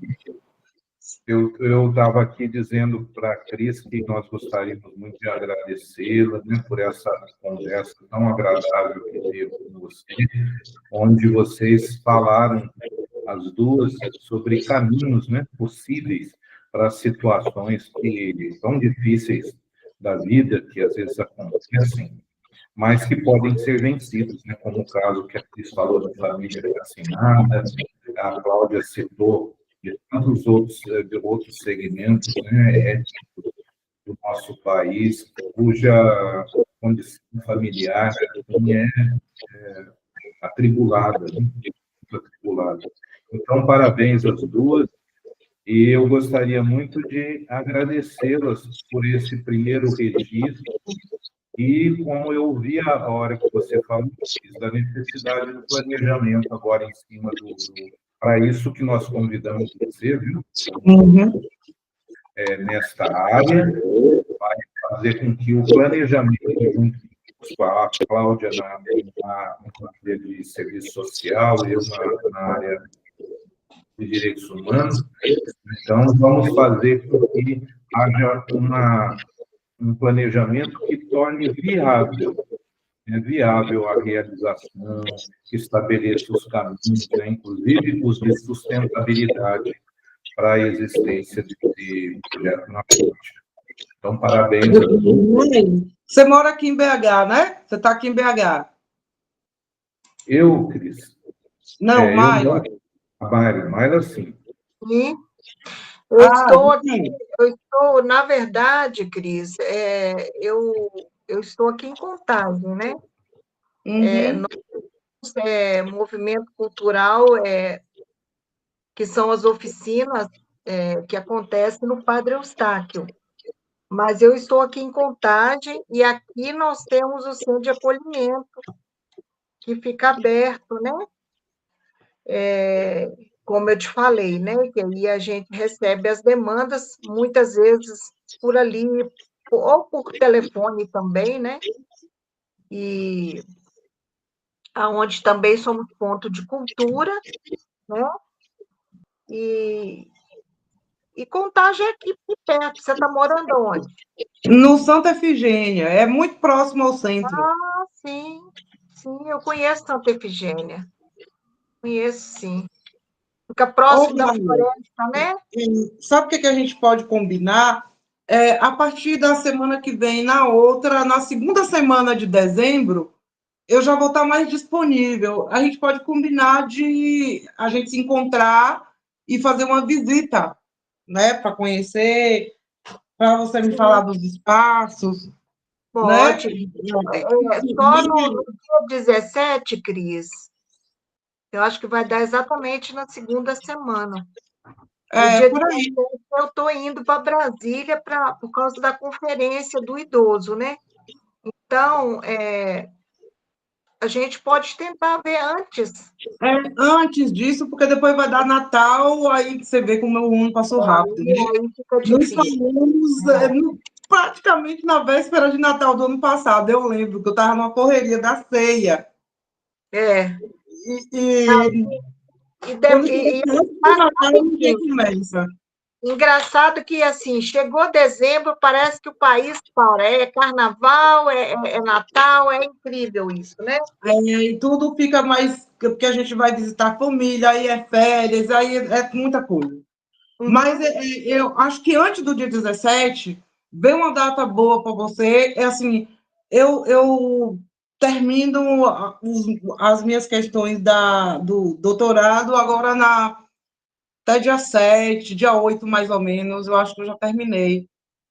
eu estava aqui dizendo para a Cris que nós gostaríamos muito de agradecê-la, né, por essa conversa tão agradável que teve com você, onde vocês falaram, as duas, sobre caminhos, né, possíveis para situações tão difíceis da vida, que às vezes acontecem, mas que podem ser vencidos, né, como o caso que a Cris falou da família vacinada, a Cláudia citou de tantos outros segmentos, né, étnicos do nosso país, cuja condição familiar é atribulada, né, atribulada. Então, parabéns às duas, e eu gostaria muito de agradecê-las por esse primeiro registro, e como eu ouvi a hora que você falou, da necessidade do planejamento agora em cima para isso que nós convidamos você, viu? Uhum. Nesta área, vai fazer com que o planejamento, junto com a Cláudia na área de serviço social, eu na área de direitos humanos, então vamos fazer com que haja um planejamento que torne viável a realização, que estabeleça os caminhos, né, inclusive os de sustentabilidade para a existência de projeto na frente. Então, parabéns a todos. Você mora aqui em BH, né? Você está aqui em BH. Eu, Cris? Não, Maila. Maila, sim. Sim. Eu estou, na verdade, Cris, eu estou aqui em Contagem, né? Uhum. Movimento cultural, que são as oficinas que acontecem no Padre Eustáquio. Mas eu estou aqui em Contagem e aqui nós temos o centro de acolhimento, que fica aberto, né? Como eu te falei, né? Que aí a gente recebe as demandas, muitas vezes por ali, ou por telefone também, né? E aonde também somos ponto de cultura, né? E Contagem é aqui perto. Você está morando onde? No Santa Efigênia, é muito próximo ao centro. Ah, sim, eu conheço Santa Efigênia. Conheço, sim. Fica próximo da floresta, né? Sabe o que a gente pode combinar? A partir da semana que vem, na segunda semana de dezembro, eu já vou estar mais disponível. A gente pode combinar de a gente se encontrar e fazer uma visita, né? Para conhecer, para você me falar dos espaços. Pode. Né? Só no dia 17, Cris, eu acho que vai dar exatamente na segunda semana. No dia por aí. 17, eu estou indo para Brasília por causa da conferência do idoso, né? Então, a gente pode tentar ver antes. Antes disso, porque depois vai dar Natal, aí você vê como o ano passou rápido. Aí fica Nós difícil. falamos praticamente na véspera de Natal do ano passado. Eu lembro que eu estava numa correria da ceia. Engraçado que, assim, chegou dezembro, parece que o país para. É carnaval, é Natal, é incrível isso, né? E tudo fica mais... Porque a gente vai visitar a família, aí é férias, aí é muita coisa. Mas eu acho que antes do dia 17, vem uma data boa para você. Assim, eu termino as minhas questões do doutorado agora até dia 7, dia 8, mais ou menos, eu acho que eu já terminei.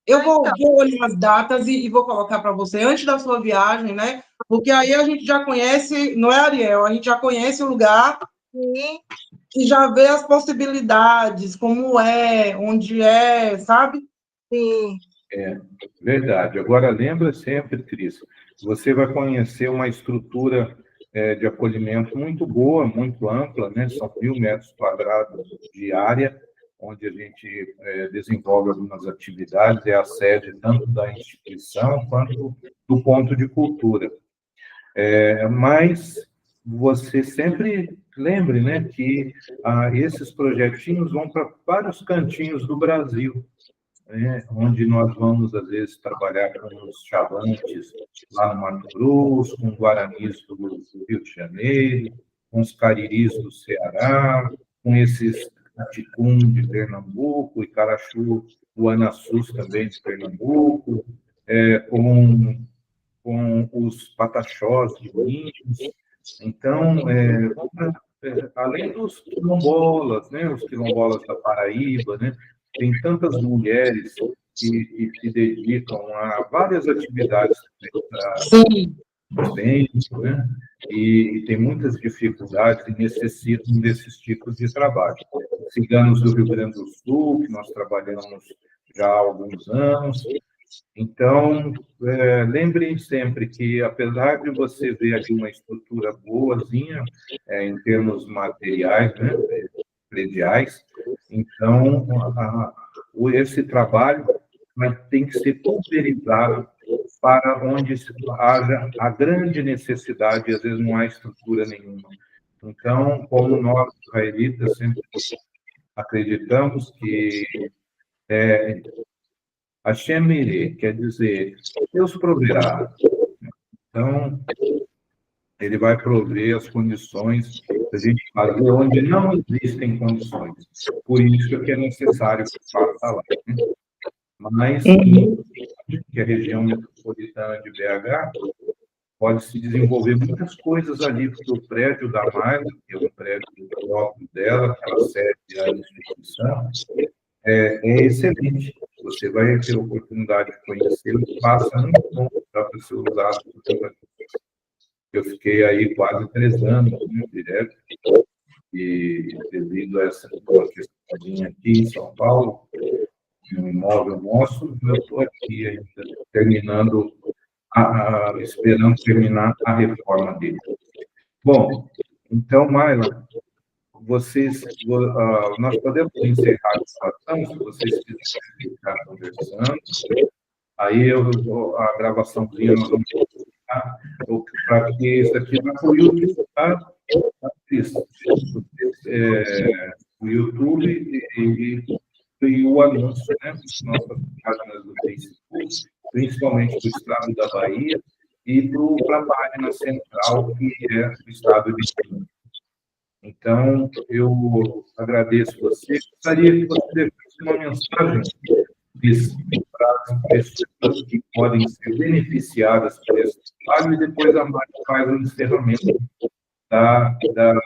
Eu vou olhar as datas e vou colocar para você antes da sua viagem, né? Porque aí a gente já conhece, não é, Ariel? A gente já conhece o lugar. Sim. e já vê as possibilidades, como é, onde é, sabe? Sim. É, verdade. Agora, lembra sempre, Cris, você vai conhecer uma estrutura de acolhimento muito boa, muito ampla, né? São 1.000 metros quadrados de área, onde a gente desenvolve algumas atividades, é a sede tanto da instituição quanto do ponto de cultura. Mas você sempre lembre, né, que esses projetinhos vão para vários cantinhos do Brasil, né, onde nós vamos, às vezes, trabalhar com os chavantes lá no Mato Grosso, com guaranis do Rio de Janeiro, com os cariris do Ceará, com esses caticum de Pernambuco, e carachu, o anaçus também de Pernambuco, com os pataxós de Minas. Então, além dos quilombolas, né, os quilombolas da Paraíba, né, tem tantas mulheres que se dedicam a várias atividades Sim. tempo, né, e tem muitas dificuldades e necessitam desses tipos de trabalho. Ciganos do Rio Grande do Sul, que nós trabalhamos já há alguns anos. Então, lembrem sempre que, apesar de você ver aqui uma estrutura boazinha, em termos materiais, né, prediais, então, esse trabalho tem que ser pulverizado para onde haja a grande necessidade, e às vezes não há estrutura nenhuma. Então, como nós, israelitas, sempre acreditamos que Hashem Ireh, quer dizer, Deus proverá. Então, ele vai prover as condições para a gente fazer onde não existem condições. Por isso que é necessário que faça lá. Né? Mas, que a região metropolitana de BH pode se desenvolver muitas coisas ali, porque o prédio da Maila, que é um prédio próprio dela, que ela serve à instituição, é excelente. Você vai ter a oportunidade de conhecer o espaço, é muito bom para ser usado. Eu fiquei aí quase 3 anos, né, direto, e devido a essa questãozinha aqui em São Paulo, um imóvel nosso, eu estou aqui ainda, terminando, esperando terminar a reforma dele. Bom, então, Maila, nós podemos encerrar a situação, se vocês quiserem ficar conversando. Aí a gravaçãozinha nós vamos colocar, para que isso aqui vai para o YouTube, tá? O YouTube e o anúncio, né? Nossas páginas do Facebook, principalmente do estado da Bahia, e para a página central, que é o estado de Minas. Então, eu agradeço você. Gostaria que você deixasse uma mensagem para as pessoas que podem ser beneficiadas por esse trabalho, e depois a Mari faz o encerramento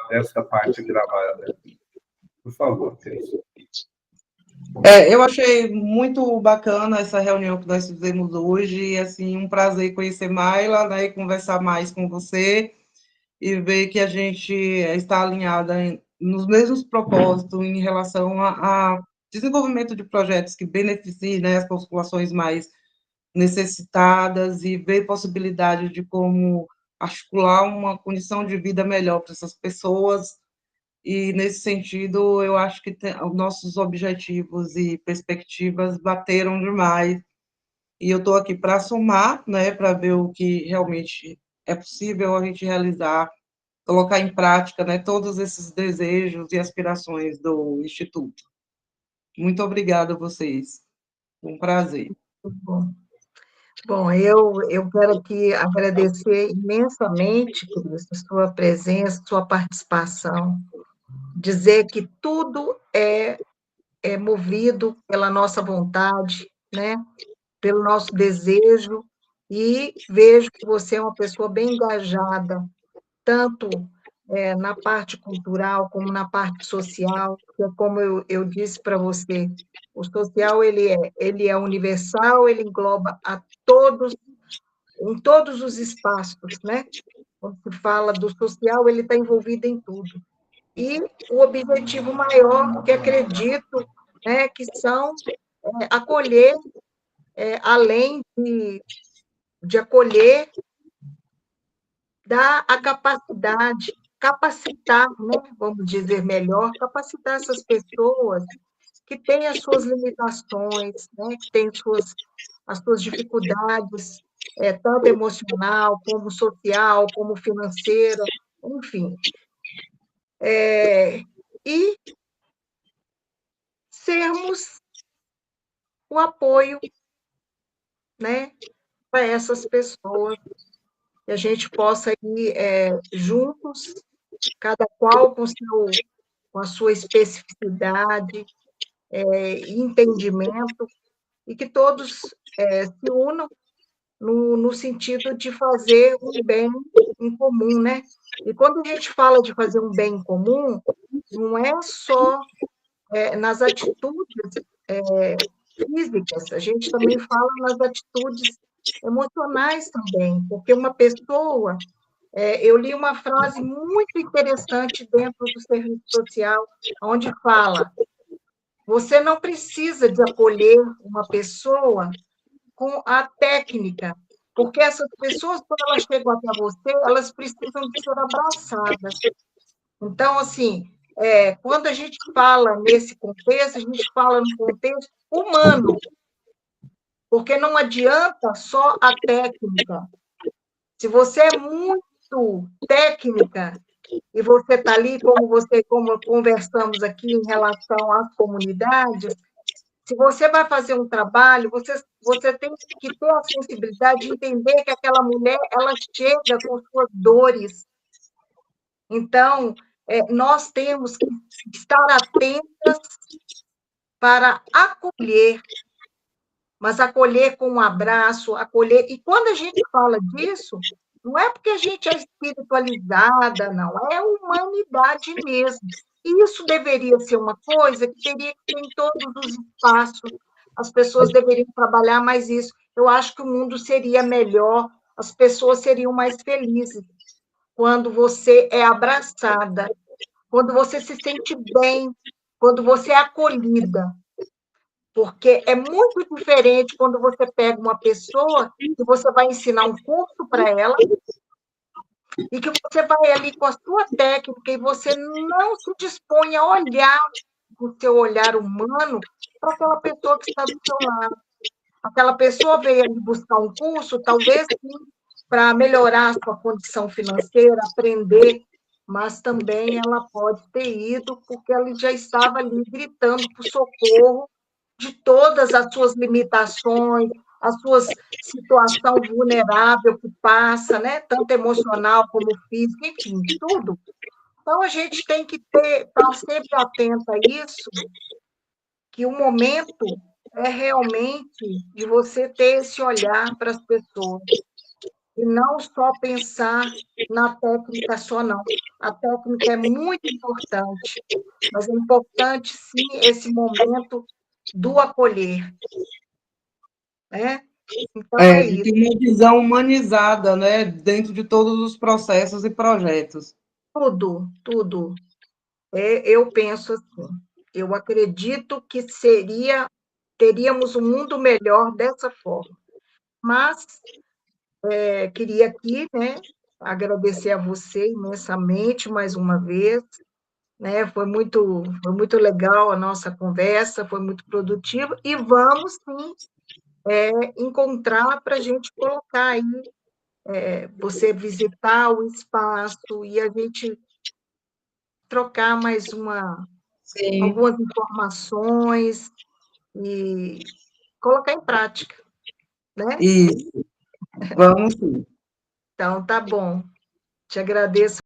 dessa parte gravada. Por favor, Cris. Eu achei muito bacana essa reunião que nós fizemos hoje, e assim, um prazer conhecer Maila, né, e conversar mais com você, e ver que a gente está alinhada nos mesmos propósitos em relação a desenvolvimento de projetos que beneficiem, né, as populações mais necessitadas, e ver possibilidade de como articular uma condição de vida melhor para essas pessoas. E, nesse sentido, eu acho que os nossos objetivos e perspectivas bateram demais, e eu estou aqui para somar, né, para ver o que realmente é possível a gente realizar, colocar em prática, né, todos esses desejos e aspirações do Instituto. Muito obrigada a vocês. Um prazer. Bom, eu quero aqui agradecer imensamente, Cris, a sua presença, sua participação, dizer que tudo é movido pela nossa vontade, né? Pelo nosso desejo, e vejo que você é uma pessoa bem engajada, tanto na parte cultural como na parte social, que é como eu disse para você, o social ele é universal, ele engloba a todos, em todos os espaços, né? Quando se fala do social, ele está envolvido em tudo. e o objetivo maior, que acredito, né, que são acolher, além de acolher, dar a capacidade, capacitar, né, vamos dizer melhor, capacitar essas pessoas que têm as suas limitações, né, que têm as suas dificuldades, tanto emocional, como social, como financeira, enfim. E sermos o apoio, né, para essas pessoas, que a gente possa ir juntos, cada qual com a sua especificidade e entendimento, e que todos se unam no sentido de fazer um bem em comum, né? E quando a gente fala de fazer um bem em comum, não é só nas atitudes físicas, a gente também fala nas atitudes emocionais também, porque uma pessoa, eu li uma frase muito interessante dentro do serviço social, onde fala: você não precisa de acolher uma pessoa com a técnica, porque essas pessoas, quando elas chegam até você, elas precisam de ser abraçadas. Então, assim, quando a gente fala nesse contexto, a gente fala no contexto humano, porque não adianta só a técnica. Se você é muito técnica e você está ali, como conversamos aqui em relação às comunidades, se você vai fazer um trabalho, você tem que ter a sensibilidade de entender que aquela mulher, ela chega com suas dores. Então, nós temos que estar atentas para acolher, mas acolher com um abraço, acolher. E quando a gente fala disso, não é porque a gente é espiritualizada, não, é humanidade mesmo. E isso deveria ser uma coisa que teria que ter em todos os espaços, as pessoas deveriam trabalhar mais isso. Eu acho que o mundo seria melhor, as pessoas seriam mais felizes quando você é abraçada, quando você se sente bem, quando você é acolhida. Porque é muito diferente quando você pega uma pessoa que você vai ensinar um curso para ela e que você vai ali com a sua técnica e você não se dispõe a olhar com o seu olhar humano para aquela pessoa que está do seu lado. Aquela pessoa veio ali buscar um curso, talvez sim, para melhorar a sua condição financeira, aprender, mas também ela pode ter ido porque ela já estava ali gritando por socorro de todas as suas limitações, a sua situação vulnerável que passa, né? Tanto emocional como física, enfim, tudo. Então, a gente tem que estar sempre atento a isso, que o momento é realmente de você ter esse olhar para as pessoas, e não só pensar na técnica só, não. A técnica é muito importante, mas é importante, sim, esse momento do acolher, né? Então, é De isso. ter uma visão humanizada, né, dentro de todos os processos e projetos. Tudo. Eu penso assim, eu acredito que teríamos um mundo melhor dessa forma. Mas queria aqui, né, agradecer a você imensamente mais uma vez, né? Foi muito legal a nossa conversa, foi muito produtiva, e vamos sim encontrar para a gente colocar aí, você visitar o espaço e a gente trocar Sim, algumas informações e colocar em prática, né? isso. Vamos sim. Então, tá bom. Te agradeço